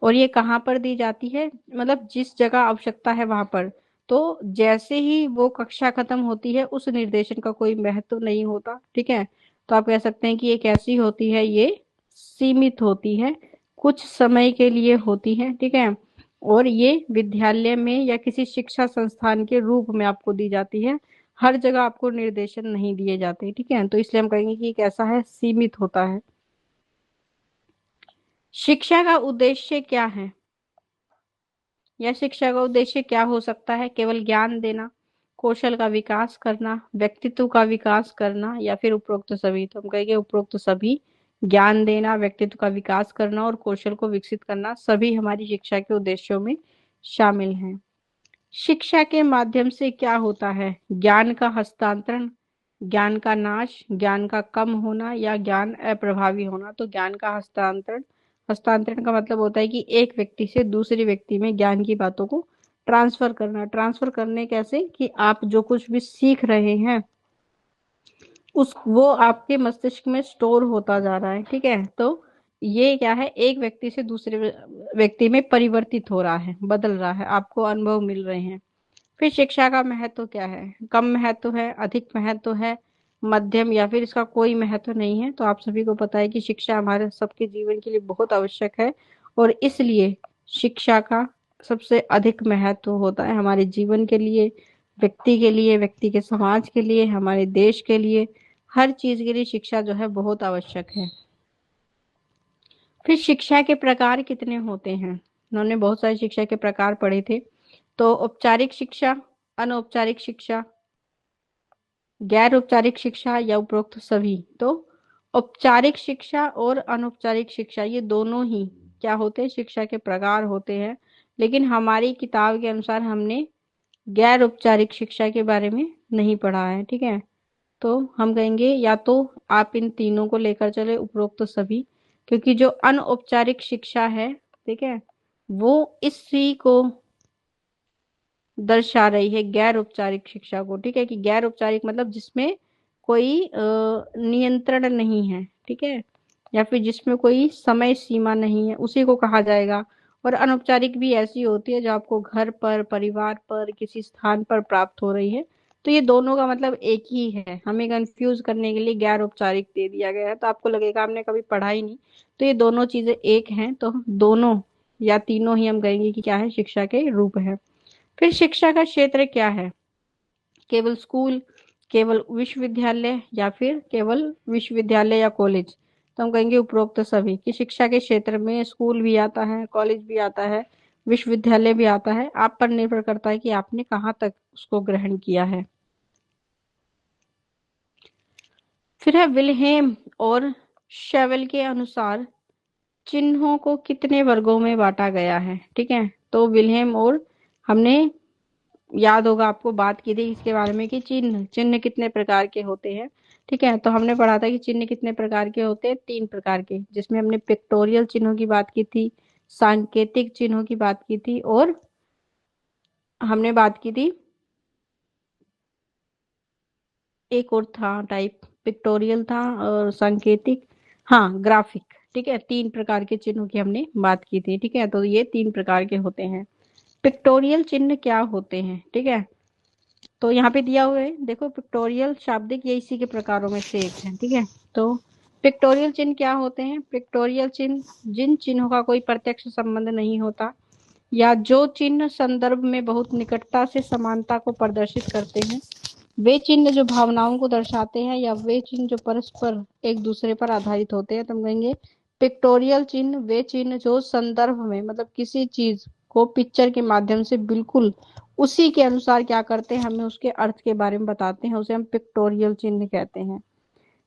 और ये कहाँ पर दी जाती है, मतलब जिस जगह आवश्यकता है वहां पर। तो जैसे ही वो कक्षा खत्म होती है उस निर्देशन का कोई महत्व नहीं होता। ठीक है, तो आप कह सकते हैं कि ये कैसी होती है, ये सीमित होती है, कुछ समय के लिए होती है। ठीक है, और ये विद्यालय में या किसी शिक्षा संस्थान के रूप में आपको दी जाती है, हर जगह आपको निर्देशन नहीं दिए जाते। ठीक है, तो इसलिए हम कहेंगे कि कैसा है, सीमित होता है। शिक्षा का उद्देश्य क्या है, या शिक्षा का उद्देश्य क्या हो सकता है? केवल ज्ञान देना, कौशल का विकास करना, व्यक्तित्व का विकास करना, या फिर उपरोक्त सभी। तो हम कहेंगे उपरोक्त सभी। ज्ञान देना, व्यक्तित्व का विकास करना और कौशल को विकसित करना सभी हमारी शिक्षा के उद्देश्यों में शामिल हैं। शिक्षा के माध्यम से क्या होता है? ज्ञान का हस्तांतरण, ज्ञान का नाश, ज्ञान का कम होना या ज्ञान अप्रभावी होना। तो ज्ञान का हस्तांतरण, हस्तांतरण का मतलब होता है कि एक व्यक्ति से दूसरे व्यक्ति में ज्ञान की बातों को ट्रांसफर करना। ट्रांसफर करने कैसे, कि आप जो कुछ भी सीख रहे हैं उस वो आपके मस्तिष्क में स्टोर होता जा रहा है। ठीक है, तो ये क्या है, एक व्यक्ति से दूसरे व्यक्ति में परिवर्तित हो रहा है, बदल रहा है, आपको अनुभव मिल रहे हैं। फिर शिक्षा का महत्व क्या है? कम महत्व है, अधिक महत्व है, मध्यम, या फिर इसका कोई महत्व नहीं है? तो आप सभी को पता है कि शिक्षा हमारे सबके जीवन के लिए बहुत आवश्यक है, और इसलिए शिक्षा का सबसे अधिक महत्व होता है हमारे जीवन के लिए, व्यक्ति के लिए, व्यक्ति के समाज के लिए, हमारे देश के लिए, हर चीज के लिए शिक्षा जो है बहुत आवश्यक है। फिर शिक्षा के प्रकार कितने होते हैं? उन्होंने बहुत सारी शिक्षा के प्रकार पढ़े थे। तो औपचारिक शिक्षा, अनौपचारिक शिक्षा, गैर औपचारिक शिक्षा या उपरोक्त सभी। तो औपचारिक शिक्षा और अनौपचारिक शिक्षा ये दोनों ही क्या होते हैं, शिक्षा के प्रकार होते हैं। लेकिन हमारी किताब के अनुसार हमने गैर औपचारिक शिक्षा के बारे में नहीं पढ़ा है। ठीक है, तो हम कहेंगे या तो आप इन तीनों को लेकर चले, उपरोक्त सभी, क्योंकि जो अनौपचारिक शिक्षा है, ठीक है, वो इसी को दर्शा रही है, गैर औपचारिक शिक्षा को। ठीक है, कि गैर औपचारिक मतलब जिसमें कोई नियंत्रण नहीं है। ठीक है, या फिर जिसमें कोई समय सीमा नहीं है, उसी को कहा जाएगा। और अनौपचारिक भी ऐसी होती है जो आपको घर पर, परिवार पर, किसी स्थान पर प्राप्त हो रही है। तो ये दोनों का मतलब एक ही है, हमें कंफ्यूज करने के लिए गैर औपचारिक दे दिया गया है, तो आपको लगेगा हमने कभी पढ़ा ही नहीं। तो ये दोनों चीजें एक हैं, तो दोनों या तीनों ही हम कहेंगे कि क्या है, शिक्षा के रूप है। फिर शिक्षा का क्षेत्र क्या है? केवल स्कूल, केवल विश्वविद्यालय, या फिर केवल विश्वविद्यालय या कॉलेज। तो हम कहेंगे उपरोक्त सभी, कि शिक्षा के क्षेत्र में स्कूल भी आता है, कॉलेज भी आता है, विश्वविद्यालय भी आता है। आप पर निर्भर करता है कि आपने कहाँ तक उसको ग्रहण किया है। फिर है विल्हेम और शेवेल के अनुसार चिन्हों को कितने वर्गों में बांटा गया है? ठीक है, तो विल्हेम और हमने याद होगा आपको, बात की थी इसके बारे में कि चिन्ह चिन्ह कितने प्रकार के होते हैं। ठीक है, तो हमने पढ़ा था कि चिन्ह कितने प्रकार के होते हैं, 3 प्रकार के, जिसमें हमने पिक्टोरियल चिन्हों की बात की थी, सांकेतिक चिन्हों की बात की थी, और हमने बात की थी एक और था टाइप, पिक्टोरियल था और सांकेतिक, हाँ ग्राफिक। ठीक है, 3 प्रकार के चिन्हों की हमने बात की थी। ठीक है, तो ये 3 प्रकार के होते हैं। पिक्टोरियल चिन्ह क्या होते हैं, ठीक है, तो यहाँ पे दिया हुआ है देखो, पिक्टोरियल शाब्दिक, ये इसी के प्रकारों में से एक है। ठीक है, तो पिक्टोरियल चिन्ह क्या होते हैं? पिक्टोरियल चिन्ह जिन चिन्हों का कोई प्रत्यक्ष संबंध नहीं होता, या जो चिन्ह संदर्भ में बहुत निकटता से समानता को प्रदर्शित करते हैं, वे चिन्ह जो भावनाओं को दर्शाते हैं, या वे चिन्ह जो परस्पर एक दूसरे पर आधारित होते हैं, तो हम कहेंगे पिक्टोरियल चिन्ह। वे चिन्ह जो संदर्भ में, मतलब किसी चीज को पिक्चर के माध्यम से बिल्कुल उसी के अनुसार क्या करते हैं, हमें उसके अर्थ के बारे में बताते हैं, उसे हम पिक्टोरियल चिन्ह कहते हैं।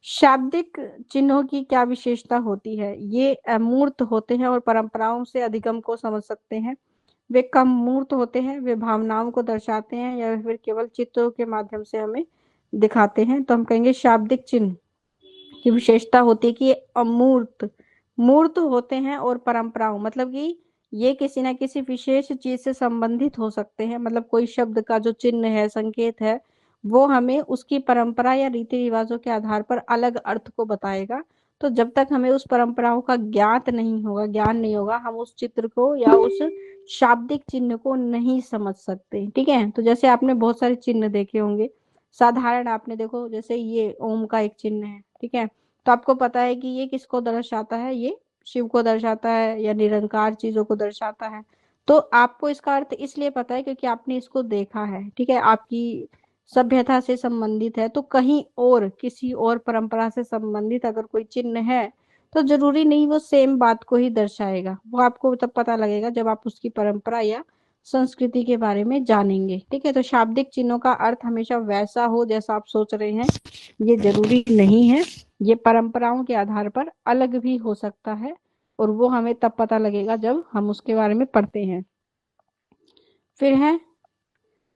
शाब्दिक चिन्हों की क्या विशेषता होती है? ये अमूर्त होते हैं और परंपराओं से अधिगम को समझ सकते हैं। वे कम मूर्त होते हैं, वे भावनाओं को दर्शाते हैं या फिर केवल चित्रों के माध्यम से हमें दिखाते हैं। तो हम कहेंगे शाब्दिक चिन्ह की विशेषता होती है कि ये अमूर्त मूर्त होते हैं, और परंपराओं मतलब कि ये किसी ना किसी विशेष चीज से संबंधित हो सकते हैं। मतलब कोई शब्द का जो चिन्ह है, संकेत है, वो हमें उसकी परंपरा या रीति रिवाजों के आधार पर अलग अर्थ को बताएगा। तो जब तक हमें उस परंपराओं का ज्ञात नहीं होगा, ज्ञान नहीं होगा, हम उस चित्र को या उस शाब्दिक चिन्ह को नहीं समझ सकते। ठीक है, तो जैसे आपने बहुत सारे चिन्ह देखे होंगे, साधारण आपने देखो, जैसे ये ओम का एक चिन्ह है। ठीक है, तो आपको पता है कि ये किसको दर्शाता है, ये शिव को दर्शाता है या निरंकार चीजों को दर्शाता है। तो आपको इसका अर्थ इसलिए पता है क्योंकि आपने इसको देखा है। ठीक है, आपकी सभ्यता से संबंधित है, तो कहीं और किसी और परंपरा से संबंधित अगर कोई चिन्ह है, तो जरूरी नहीं वो सेम बात को ही दर्शाएगा। वो आपको तब पता लगेगा जब आप उसकी परंपरा या संस्कृति के बारे में जानेंगे। ठीक है, तो शाब्दिक चिन्हों का अर्थ हमेशा वैसा हो जैसा आप सोच रहे हैं, ये जरूरी नहीं है। ये परंपराओं के आधार पर अलग भी हो सकता है, और वो हमें तब पता लगेगा जब हम उसके बारे में पढ़ते हैं। फिर है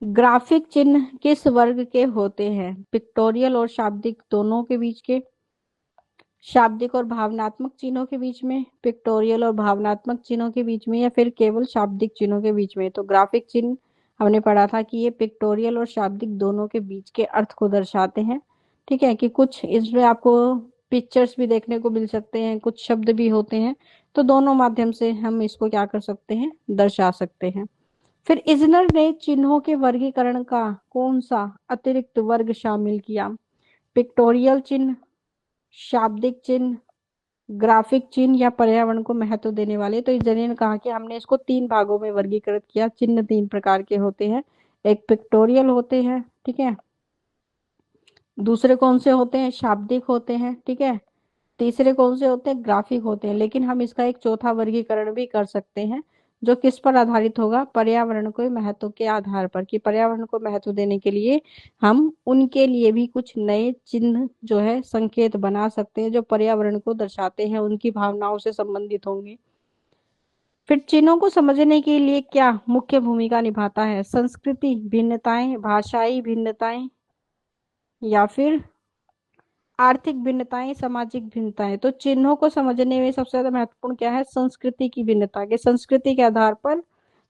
ग्राफिक चिन्ह किस वर्ग के होते हैं? पिक्टोरियल और शाब्दिक दोनों के बीच के, शाब्दिक और भावनात्मक चिन्हों के बीच में, पिक्टोरियल और भावनात्मक चिन्हों के बीच में, या फिर केवल शाब्दिक चिन्हों के बीच में? तो ग्राफिक चिन्ह हमने पढ़ा था कि ये पिक्टोरियल और शाब्दिक दोनों के बीच के अर्थ को दर्शाते हैं। ठीक है, कि कुछ इसमें आपको पिक्चर्स भी देखने को मिल सकते हैं, कुछ शब्द भी होते हैं, तो दोनों माध्यम से हम इसको क्या कर सकते हैं, दर्शा सकते हैं। फिर इजनर ने चिन्हों के वर्गीकरण का कौन सा अतिरिक्त वर्ग शामिल किया? पिक्टोरियल चिन्ह, शाब्दिक चिन्ह, ग्राफिक चिन्ह, या पर्यावरण को महत्व देने वाले? तो इजनर ने कहा कि हमने इसको 3 भागों में वर्गीकृत किया। चिन्ह 3 प्रकार के होते हैं, एक पिक्टोरियल होते हैं, ठीक है, दूसरे कौन से होते हैं, शाब्दिक होते हैं, ठीक है, तीसरे कौन से होते हैं, ग्राफिक होते हैं। लेकिन हम इसका एक चौथा वर्गीकरण भी कर सकते हैं, जो किस पर आधारित होगा, पर्यावरण को महत्व के आधार पर, कि पर्यावरण को महत्व देने के लिए हम उनके लिए भी कुछ नए चिन्ह जो है, संकेत बना सकते हैं, जो पर्यावरण को दर्शाते हैं, उनकी भावनाओं से संबंधित होंगे। फिर चिन्हों को समझने के लिए क्या मुख्य भूमिका निभाता है? संस्कृति भिन्नताएं, भाषाई भिन्नताएं, या फिर आर्थिक भिन्नताएं, सामाजिक भिन्नताएं? तो चिन्हों को समझने में सबसे ज्यादा महत्वपूर्ण क्या है? संस्कृति की भिन्नता, के संस्कृति के आधार पर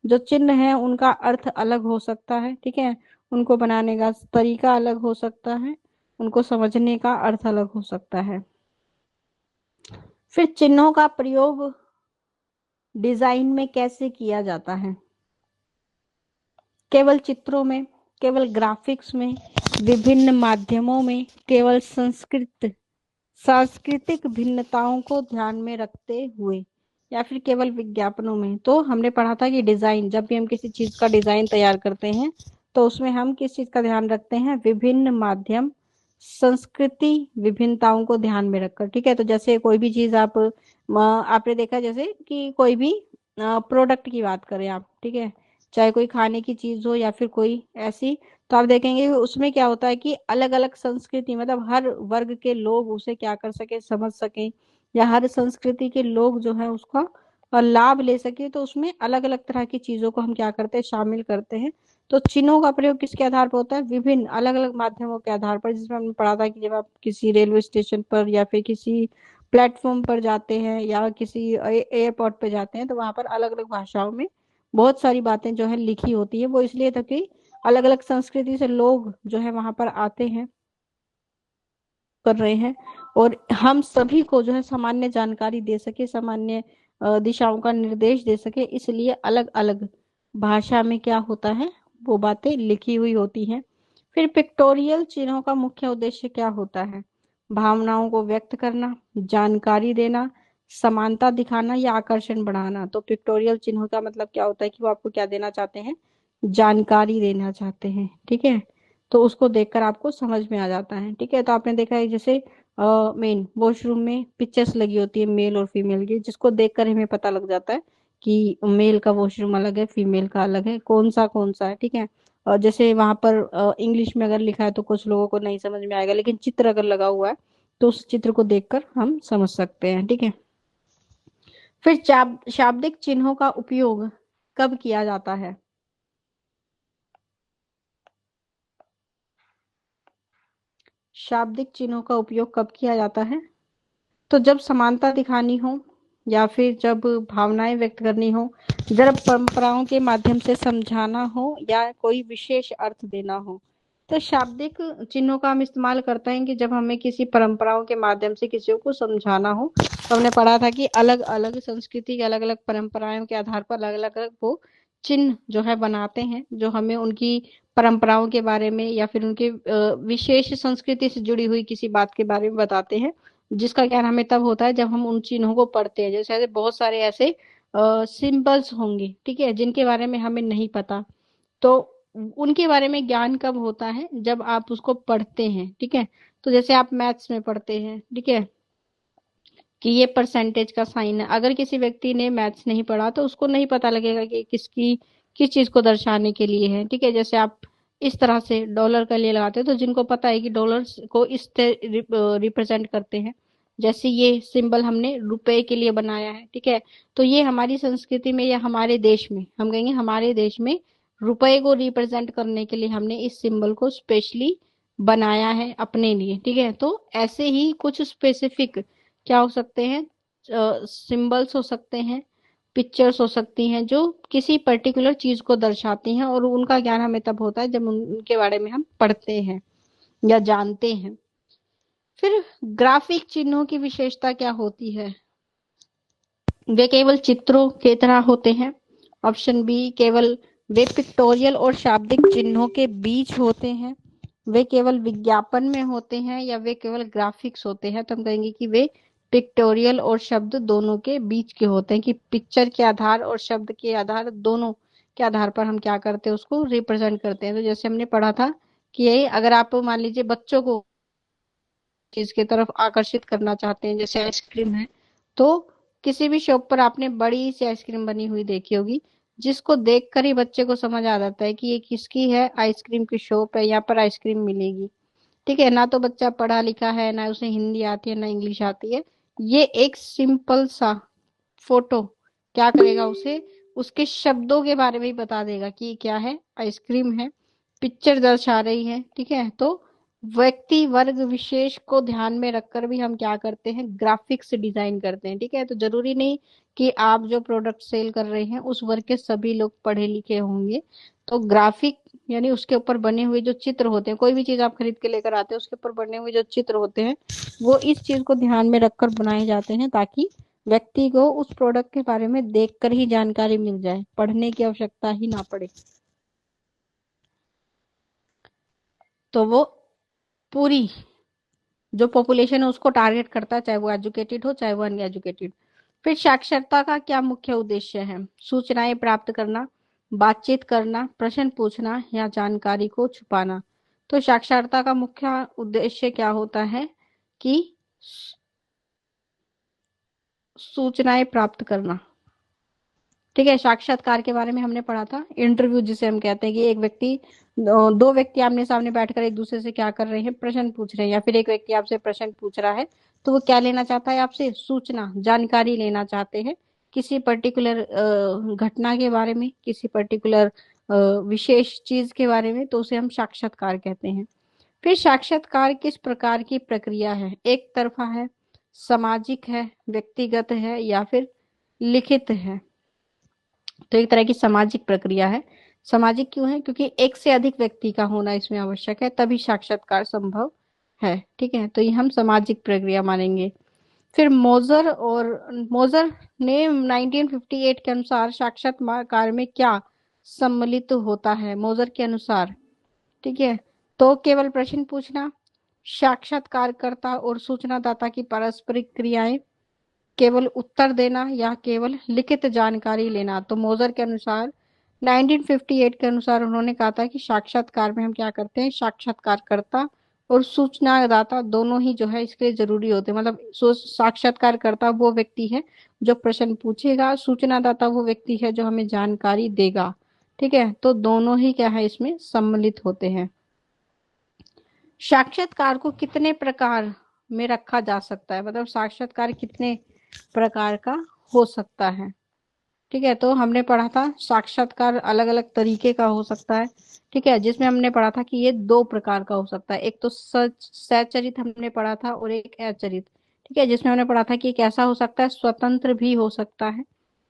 जो चिन्ह है उनका अर्थ अलग हो सकता है। ठीक है, उनको बनाने का तरीका अलग हो सकता है, उनको समझने का अर्थ अलग हो सकता है। फिर चिन्हों का प्रयोग डिजाइन में कैसे किया जाता है? केवल चित्रों में, केवल ग्राफिक्स में, विभिन्न माध्यमों में, केवल सांस्कृतिक भिन्नताओं को ध्यान में रखते हुए, या फिर केवल विज्ञापनों में? तो हमने पढ़ा था कि डिजाइन, जब भी हम किसी चीज का डिजाइन तैयार करते हैं, तो उसमें हम किस चीज का ध्यान रखते हैं? विभिन्न माध्यम, संस्कृति विभिन्नताओं को ध्यान में रखकर। ठीक है, तो जैसे कोई भी चीज आपने देखा, जैसे कि कोई भी प्रोडक्ट की बात करें आप, ठीक है, चाहे कोई खाने की चीज हो या फिर कोई ऐसी, तो आप देखेंगे कि उसमें क्या होता है कि अलग अलग संस्कृति, मतलब हर वर्ग के लोग उसे क्या कर सके, समझ सके, या हर संस्कृति के लोग जो है उसका लाभ ले सके। तो उसमें अलग अलग तरह की चीजों को हम क्या करते हैं, शामिल करते हैं, तो चिन्हों का प्रयोग किसके आधार पर होता है? विभिन्न अलग अलग माध्यमों के आधार पर, जिसमें हमने पढ़ा था कि जब आप किसी रेलवे स्टेशन पर या फिर किसी प्लेटफॉर्म पर जाते हैं या किसी एयरपोर्ट पर जाते हैं, तो वहां पर अलग अलग भाषाओं में बहुत सारी बातें जो है लिखी होती है। वो इसलिए था कि अलग अलग संस्कृति से लोग जो है वहां पर आते हैं, कर रहे हैं, और हम सभी को जो है सामान्य जानकारी दे सके, सामान्य दिशाओं का निर्देश दे सके, इसलिए अलग अलग भाषा में क्या होता है, वो बातें लिखी हुई होती हैं। फिर पिक्टोरियल चिन्हों का मुख्य उद्देश्य क्या होता है? भावनाओं को व्यक्त करना, जानकारी देना, समानता दिखाना या आकर्षण बढ़ाना। तो पिक्टोरियल चिन्हों का मतलब क्या होता है कि वो आपको क्या देना चाहते हैं? जानकारी देना चाहते हैं, ठीक है। तो उसको देखकर आपको समझ में आ जाता है, ठीक है। तो आपने देखा है जैसे मेन वॉशरूम में पिक्चर्स लगी होती है मेल और फीमेल की, जिसको देखकर हमें पता लग जाता है कि मेल का वॉशरूम अलग है, फीमेल का अलग है, कौन सा है, ठीक है। और जैसे वहां पर इंग्लिश में अगर लिखा है तो कुछ लोगों को नहीं समझ में आएगा, लेकिन चित्र अगर लगा हुआ है तो उस चित्र को देखकर हम समझ सकते हैं, ठीक है। फिर शाब्दिक चिन्हों का उपयोग कब किया जाता है? शाब्दिक चिन्हों का उपयोग कब किया जाता है? तो जब समानता दिखानी हो, या फिर जब भावनाएं व्यक्त करनी हो, जब परंपराओं के माध्यम से समझाना हो, या कोई विशेष अर्थ देना हो। तो शाब्दिक चिन्हों का हम इस्तेमाल करते हैं कि जब हमें किसी परंपराओं के माध्यम से किसी को समझाना हो। तो हमने पढ़ा था कि अलग अलग संस्कृति के अलग अलग परंपराओं के आधार पर अलग अलग वो चिन्ह जो है बनाते हैं, जो हमें उनकी परंपराओं के बारे में या फिर उनके विशेष संस्कृति से जुड़ी हुई किसी बात के बारे में बताते हैं, जिसका ज्ञान हमें तब होता है जब हम उन चिन्हों को पढ़ते हैं। जैसे ऐसे बहुत सारे ऐसे सिंबल्स होंगे, ठीक है, जिनके बारे में हमें नहीं पता, तो उनके बारे में ज्ञान कब होता है? जब आप उसको पढ़ते हैं, ठीक है। तो जैसे आप मैथ्स में पढ़ते हैं, ठीक है, कि ये परसेंटेज का साइन है। अगर किसी व्यक्ति ने मैथ्स नहीं पढ़ा तो उसको नहीं पता लगेगा कि किस चीज को दर्शाने के लिए है, ठीक है। जैसे आप इस तरह से डॉलर का लिए लगाते हैं, तो जिनको पता है कि डॉलर को इस रिप्रेजेंट करते हैं, जैसे ये सिंबल हमने रुपए के लिए बनाया है, ठीक है। तो ये हमारी संस्कृति में या हमारे देश में, हम कहेंगे हमारे देश में रुपए को रिप्रेजेंट करने के लिए हमने इस सिंबल को स्पेशली बनाया है अपने लिए, ठीक है। तो ऐसे ही कुछ स्पेसिफिक क्या हो सकते हैं? सिंबल्स हो सकते हैं, पिक्चर्स हो सकती हैं, जो किसी पर्टिकुलर चीज को दर्शाती हैं, और उनका ज्ञान हमें तब होता है जब उनके बारे में हम पढ़ते हैं या जानते हैं। फिर ग्राफिक चिन्हों की विशेषता क्या होती है? वे केवल चित्रों के तरह होते हैं। ऑप्शन बी, केवल वे पिक्टोरियल और शाब्दिक चिन्हों के बीच होते हैं। वे केवल विज्ञापन में होते हैं, या वे केवल ग्राफिक्स होते हैं। तो हम कहेंगे कि वे पिक्टोरियल और शब्द दोनों के बीच के होते हैं, कि पिक्चर के आधार और शब्द के आधार दोनों के आधार पर हम क्या करते हैं, उसको रिप्रेजेंट करते हैं। तो जैसे हमने पढ़ा था कि अगर आप मान लीजिए बच्चों को चीज की तरफ आकर्षित करना चाहते हैं, जैसे आइसक्रीम है, तो किसी भी शॉप पर आपने बड़ी सी आइसक्रीम बनी हुई देखी होगी, जिसको देखकर ही बच्चे को समझ आ जाता है कि ये किसकी है, आइसक्रीम की शॉप है, यहाँ पर आइसक्रीम मिलेगी, ठीक है। ना तो बच्चा पढ़ा लिखा है, ना उसे हिंदी आती है, ना इंग्लिश आती है। ये एक सिंपल सा फोटो क्या करेगा, उसे उसके शब्दों के बारे में ही बता देगा कि ये क्या है, आइसक्रीम है, पिक्चर दर्शा रही है, ठीक है। तो व्यक्ति वर्ग विशेष को ध्यान में रखकर भी हम क्या करते हैं, ग्राफिक्स डिजाइन करते हैं, ठीक है। तो जरूरी नहीं कि आप जो प्रोडक्ट सेल कर रहे हैं उस वर्ग के सभी लोग पढ़े लिखे होंगे। तो ग्राफिक यानी उसके ऊपर बने हुए जो चित्र होते हैं, कोई भी चीज आप खरीद के लेकर आते हैं उसके ऊपर बने हुए जो चित्र होते हैं, वो इस चीज को ध्यान में रखकर बनाए जाते हैं, ताकि व्यक्ति को उस प्रोडक्ट के बारे में देखकर ही जानकारी मिल जाए, पढ़ने की आवश्यकता ही ना पड़े। तो वो पूरी जो पॉपुलेशन है उसको टारगेट करता है, चाहे वो एजुकेटेड हो चाहे वो अनएजुकेटेड। फिर साक्षरता का क्या मुख्य उद्देश्य है? सूचनाएं प्राप्त करना, बातचीत करना, प्रश्न पूछना, या जानकारी को छुपाना। तो साक्षरता का मुख्य उद्देश्य क्या होता है? कि सूचनाएं प्राप्त करना, ठीक है। साक्षात्कार के बारे में हमने पढ़ा था, इंटरव्यू जिसे हम कहते हैं, कि एक व्यक्ति दो व्यक्ति आमने सामने बैठकर एक दूसरे से क्या कर रहे हैं, प्रश्न पूछ रहे हैं, या फिर एक व्यक्ति आपसे प्रश्न पूछ रहा है, तो वो क्या लेना चाहता है आपसे? सूचना, जानकारी लेना चाहते हैं किसी पर्टिकुलर घटना के बारे में, किसी पर्टिकुलर विशेष चीज के बारे में, तो उसे हम साक्षात्कार कहते हैं। फिर साक्षात्कार किस प्रकार की प्रक्रिया है? एक तरफा है, सामाजिक है, व्यक्तिगत है, या फिर लिखित है? तो एक तरह की सामाजिक प्रक्रिया है। सामाजिक क्यों है? क्योंकि एक से अधिक व्यक्ति का होना इसमें आवश्यक है, तभी साक्षात्कार संभव है। ठीक है, तो ये हम सामाजिक प्रक्रिया मानेंगे। फिर मोजर ने 1958 के अनुसार साक्षात्कार में क्या सम्मिलित होता है? मोजर के अनुसार, ठीक है, तो केवल प्रश्न पूछना, साक्षात्कारकर्ता और सूचनादाता की पारस्परिक क्रियाएं, केवल उत्तर देना, या केवल लिखित जानकारी लेना। तो मोजर के अनुसार 1958 के अनुसार उन्होंने कहा था कि साक्षात्कार में हम क्या करते हैं, साक्षात्कारकर्ता और सूचनादाता दोनों ही जो है इसके लिए जरूरी होते हैं। मतलब साक्षात्कारकर्ता वो व्यक्ति है जो प्रश्न पूछेगा, सूचनादाता वो व्यक्ति है जो हमें जानकारी देगा। ठीक है, तो दोनों ही क्या है इसमें सम्मिलित होते हैं। साक्षात्कार को कितने प्रकार में रखा जा सकता है? मतलब साक्षात्कार कितने प्रकार का हो सकता है? ठीक है, तो हमने पढ़ा था साक्षात्कार अलग अलग तरीके का हो सकता है। ठीक है, जिसमें हमने पढ़ा था कि ये दो प्रकार का हो सकता है। एक तो सचरित हमने पढ़ा था, और एक अचरित। ठीक है, जिसमें हमने पढ़ा था कि कैसा हो सकता है, स्वतंत्र भी हो सकता है।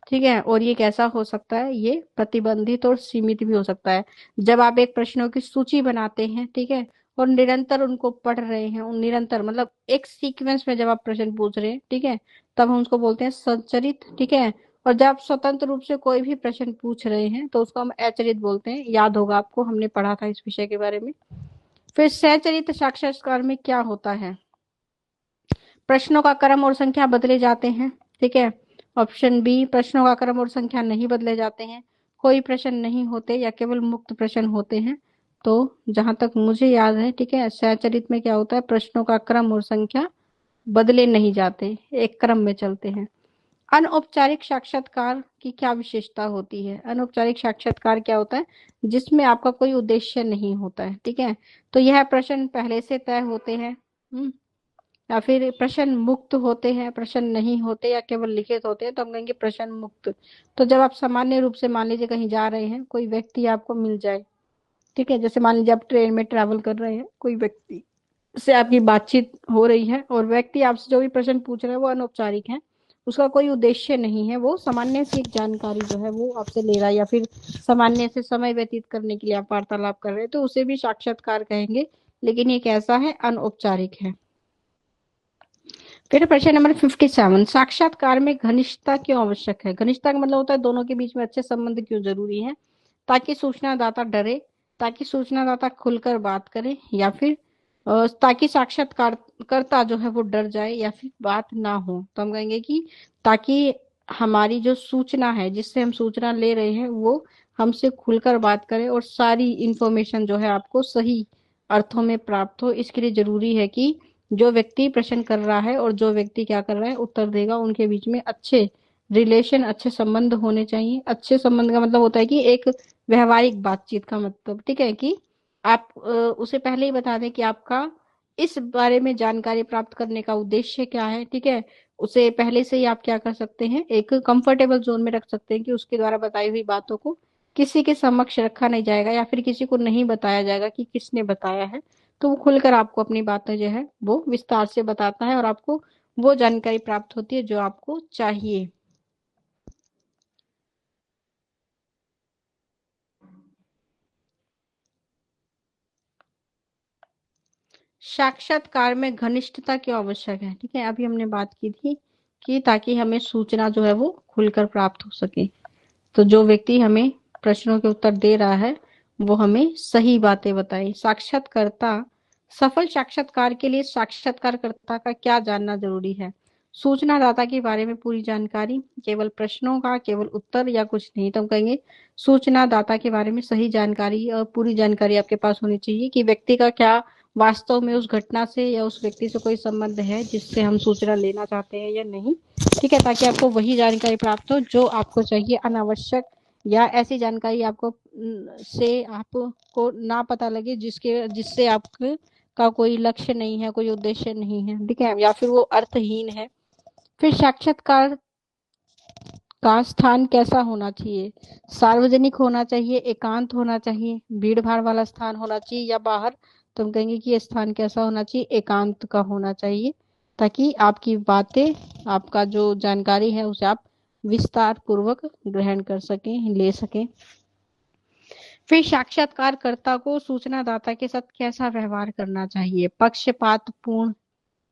ठीक है, और ये कैसा हो सकता है, ये प्रतिबंधित और सीमित भी हो सकता है। जब आप एक प्रश्नों की सूची बनाते हैं, ठीक है, और निरंतर उनको पढ़ रहे हैं, उन निरंतर मतलब एक सीक्वेंस में जब आप प्रश्न पूछ रहे हैं, ठीक है, तब हम उसको बोलते हैं संचरित। ठीक है, और जब आप स्वतंत्र रूप से कोई भी प्रश्न पूछ रहे हैं तो उसको हम अचरित बोलते हैं। याद होगा आपको, हमने पढ़ा था इस विषय के बारे में। फिर सचरित साक्षात्कार में क्या होता है? प्रश्नों का क्रम और संख्या बदले जाते हैं। ठीक है, ऑप्शन बी, प्रश्नों का क्रम और संख्या नहीं बदले जाते हैं, कोई प्रश्न नहीं होते, या केवल मुक्त प्रश्न होते हैं। तो जहां तक मुझे याद है, ठीक है, सचरित में क्या होता है, प्रश्नों का क्रम और संख्या बदले नहीं जाते, एक क्रम में चलते हैं। अनौपचारिक साक्षात्कार की क्या विशेषता होती है? अनौपचारिक साक्षात्कार क्या होता है? जिसमें आपका कोई उद्देश्य नहीं होता है। ठीक है, तो यह प्रश्न पहले से तय होते हैं, या फिर प्रश्न मुक्त होते हैं, प्रश्न नहीं होते, या केवल लिखित होते हैं। तो हम कहेंगे प्रश्न मुक्त। तो जब आप सामान्य रूप से मान लीजिए कहीं जा रहे हैं, कोई व्यक्ति आपको मिल जाए, ठीक है, जैसे मान लीजिए आप ट्रेन में ट्रैवल कर रहे हैं, कोई व्यक्ति से आपकी बातचीत हो रही है, और व्यक्ति आपसे जो भी प्रश्न पूछ रहा है वो अनौपचारिक है, उसका कोई उद्देश्य नहीं है, वो सामान्य सी एक जानकारी जो है वो आपसे ले रहा है, या फिर सामान्य से समय व्यतीत करने के लिए आप वार्तालाप कर रहे हैं, तो उसे भी साक्षात्कार कहेंगे। लेकिन ये कैसा है, अनौपचारिक है। फिर प्रश्न नंबर 57, साक्षात्कार में घनिष्ठता क्यों आवश्यक है? घनिष्ठता का मतलब होता है दोनों के बीच में अच्छे संबंध क्यों जरूरी है? ताकि सूचनादाता डरे, ताकि सूचनादाता खुलकर बात करे, या फिर ताकि साक्षात्कारकर्ता जो है वो डर जाए, या फिर बात ना हो। तो हम कहेंगे कि ताकि हमारी जो सूचना है, जिससे हम सूचना ले रहे हैं, वो हमसे खुलकर बात करे, और सारी इंफॉर्मेशन जो है आपको सही अर्थों में प्राप्त हो। इसके लिए जरूरी है कि जो व्यक्ति प्रश्न कर रहा है और जो व्यक्ति क्या कर रहा है, उत्तर देगा, उनके बीच में अच्छे रिलेशन, अच्छे संबंध होने चाहिए। अच्छे संबंध का मतलब होता है कि एक व्यवहारिक बातचीत का मतलब, ठीक है, कि आप उसे पहले ही बता दें कि आपका इस बारे में जानकारी प्राप्त करने का उद्देश्य क्या है। ठीक है, उसे पहले से ही आप क्या कर सकते हैं, एक कंफर्टेबल जोन में रख सकते हैं, कि उसके द्वारा बताई हुई बातों को किसी के समक्ष रखा नहीं जाएगा, या फिर किसी को नहीं बताया जाएगा कि किसने बताया है। तो वो खुलकर आपको अपनी बातें जो है वो विस्तार से बताता है, और आपको वो जानकारी प्राप्त होती है जो आपको चाहिए। साक्षात्कार में घनिष्ठता क्यों आवश्यक है? ठीक है, अभी हमने बात की थी कि ताकि हमें सूचना जो है वो खुलकर प्राप्त हो सके। तो जो व्यक्ति हमें प्रश्नों के उत्तर दे रहा है, वो हमें सही बातें बताए। साक्षात्कारता, सफल साक्षात्कार के लिए साक्षात्कारकर्ता का क्या जानना जरूरी है? सूचनादाता के बारे में पूरी जानकारी, केवल प्रश्नों का केवल उत्तर, या कुछ नहीं? तो हम कहेंगे सूचनादाता के बारे में सही जानकारी और पूरी जानकारी आपके पास होनी चाहिए, कि व्यक्ति का क्या वास्तव में उस घटना से या उस व्यक्ति से कोई संबंध है जिससे हम सूचना लेना चाहते हैं या नहीं। ठीक है, ताकि आपको वही जानकारी प्राप्त हो जो आपको चाहिए। अनावश्यक या ऐसी जानकारी आपको से आपको ना पता लगे जिससे आपके का कोई लक्ष्य नहीं है, कोई उद्देश्य नहीं है, ठीक है, या फिर वो अर्थहीन है। फिर साक्षात्कारकर्ता का स्थान कैसा होना चाहिए? सार्वजनिक होना चाहिए, एकांत होना चाहिए, भीड़ भाड़ वाला स्थान होना चाहिए या बाहर? तो हम कहेंगे कि ये स्थान कैसा होना चाहिए? एकांत का होना चाहिए, ताकि आपकी बातें, आपका जो जानकारी है उसे आप विस्तार पूर्वक ग्रहण कर सकें, ले सकें। फिर साक्षात्कारकर्ता को सूचनादाता के साथ कैसा व्यवहार करना चाहिए? पक्षपातपूर्ण,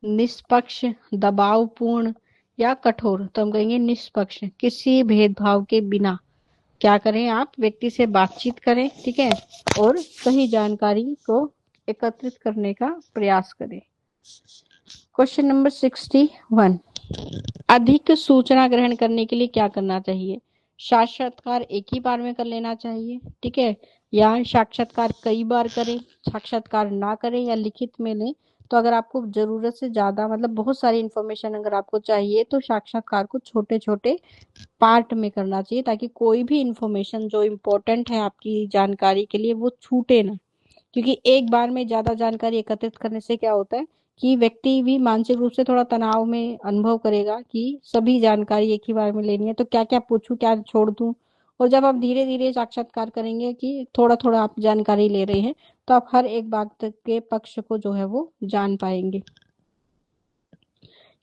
निष्पक्ष, दबावपूर्ण या कठोर? तो हम कहेंगे निष्पक्ष, किसी भेदभाव के बिना क्या करें आप? व्यक्ति से बातचीत करें, ठीक है, और सही जानकारी को एकत्रित करने का प्रयास करें। क्वेश्चन नंबर 61, अधिक सूचना ग्रहण करने के लिए क्या करना चाहिए? साक्षात्कार एक ही बार में कर लेना चाहिए, ठीक है, या साक्षात्कार कई बार करें, साक्षात्कार ना करें या लिखित में लें? तो अगर आपको जरूरत से ज्यादा, मतलब बहुत सारी इंफॉर्मेशन अगर आपको चाहिए, तो साक्षात्कार को छोटे छोटे पार्ट में करना चाहिए, ताकि कोई भी इंफॉर्मेशन जो इम्पोर्टेंट है आपकी जानकारी के लिए वो छूटे ना। क्योंकि एक बार में ज्यादा जानकारी एकत्रित करने से क्या होता है कि व्यक्ति भी मानसिक रूप से थोड़ा तनाव में अनुभव करेगा कि सभी जानकारी एक ही बार में लेनी है, तो क्या क्या पूछूं, क्या छोड़ दूं। और जब आप धीरे धीरे साक्षात्कार करेंगे कि थोड़ा थोड़ा आप जानकारी ले रहे हैं, तो आप हर एक बात के पक्ष को जो है वो जान पाएंगे।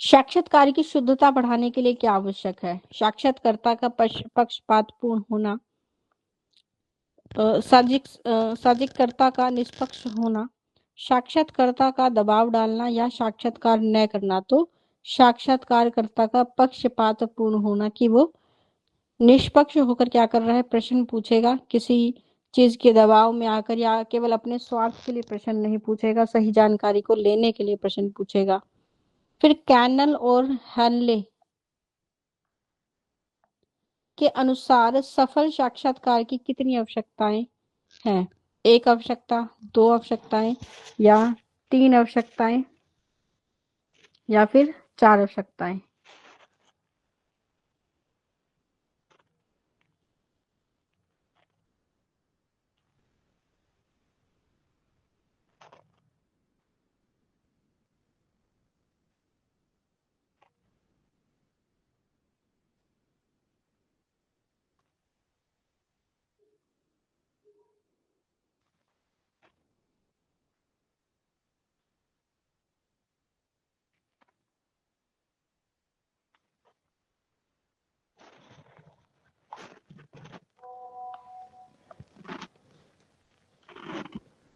साक्षात्कार की शुद्धता बढ़ाने के लिए क्या आवश्यक है? साक्षात्कर्ता का पक्षपातपूर्ण होना, साक्षात्कर्ता का निष्पक्ष होना, साक्षात्कर्ता का दबाव डालना या साक्षात्कार न करना? तो साक्षात्कारकर्ता का पक्षपातपूर्ण होना, कि वो निष्पक्ष होकर क्या कर रहा है, प्रश्न पूछेगा, किसी चीज के दबाव में आकर या केवल अपने स्वार्थ के लिए प्रश्न नहीं पूछेगा, सही जानकारी को लेने के लिए प्रश्न पूछेगा। फिर कैनल और हैनले के अनुसार सफल साक्षात्कार की कितनी आवश्यकताएं हैं? एक आवश्यकता, दो आवश्यकताएं, या तीन आवश्यकताएं, या फिर चार आवश्यकताएं?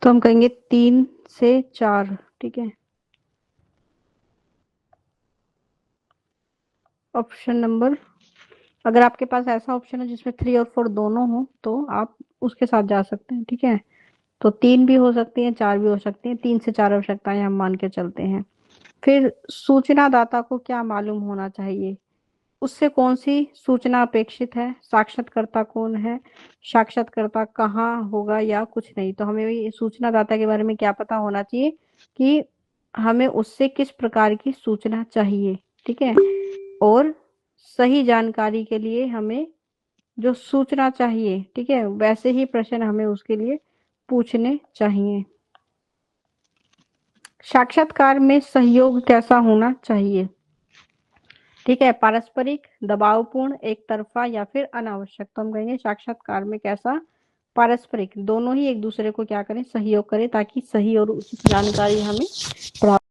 तो हम कहेंगे 3 से 4, ठीक है। ऑप्शन नंबर, अगर आपके पास ऐसा ऑप्शन है जिसमें 3 और 4 दोनों हो, तो आप उसके साथ जा सकते हैं, ठीक है। तो 3 भी हो सकती हैं, 4 भी हो सकती हैं, 3 से 4 आवश्यकताएं हम मान के चलते हैं। फिर सूचनादाता को क्या मालूम होना चाहिए? उससे कौन सी सूचना अपेक्षित है? साक्षात्कर्ता कौन है? साक्षात्कर्ता कहाँ होगा, या कुछ नहीं? तो हमें भी सूचनादाता के बारे में क्या पता होना चाहिए कि हमें उससे किस प्रकार की सूचना चाहिए, ठीक है। और सही जानकारी के लिए हमें जो सूचना चाहिए, ठीक है, वैसे ही प्रश्न हमें उसके लिए पूछने चाहिए। साक्षात्कार में सहयोग कैसा होना चाहिए? ठीक है, पारस्परिक, दबावपूर्ण, एक तरफा या फिर अनावश्यक? तो हम कहेंगे साक्षात्कार में कैसा? पारस्परिक, दोनों ही एक दूसरे को क्या करें, सहयोग करें, ताकि सही और उचित जानकारी हमें प्राप्त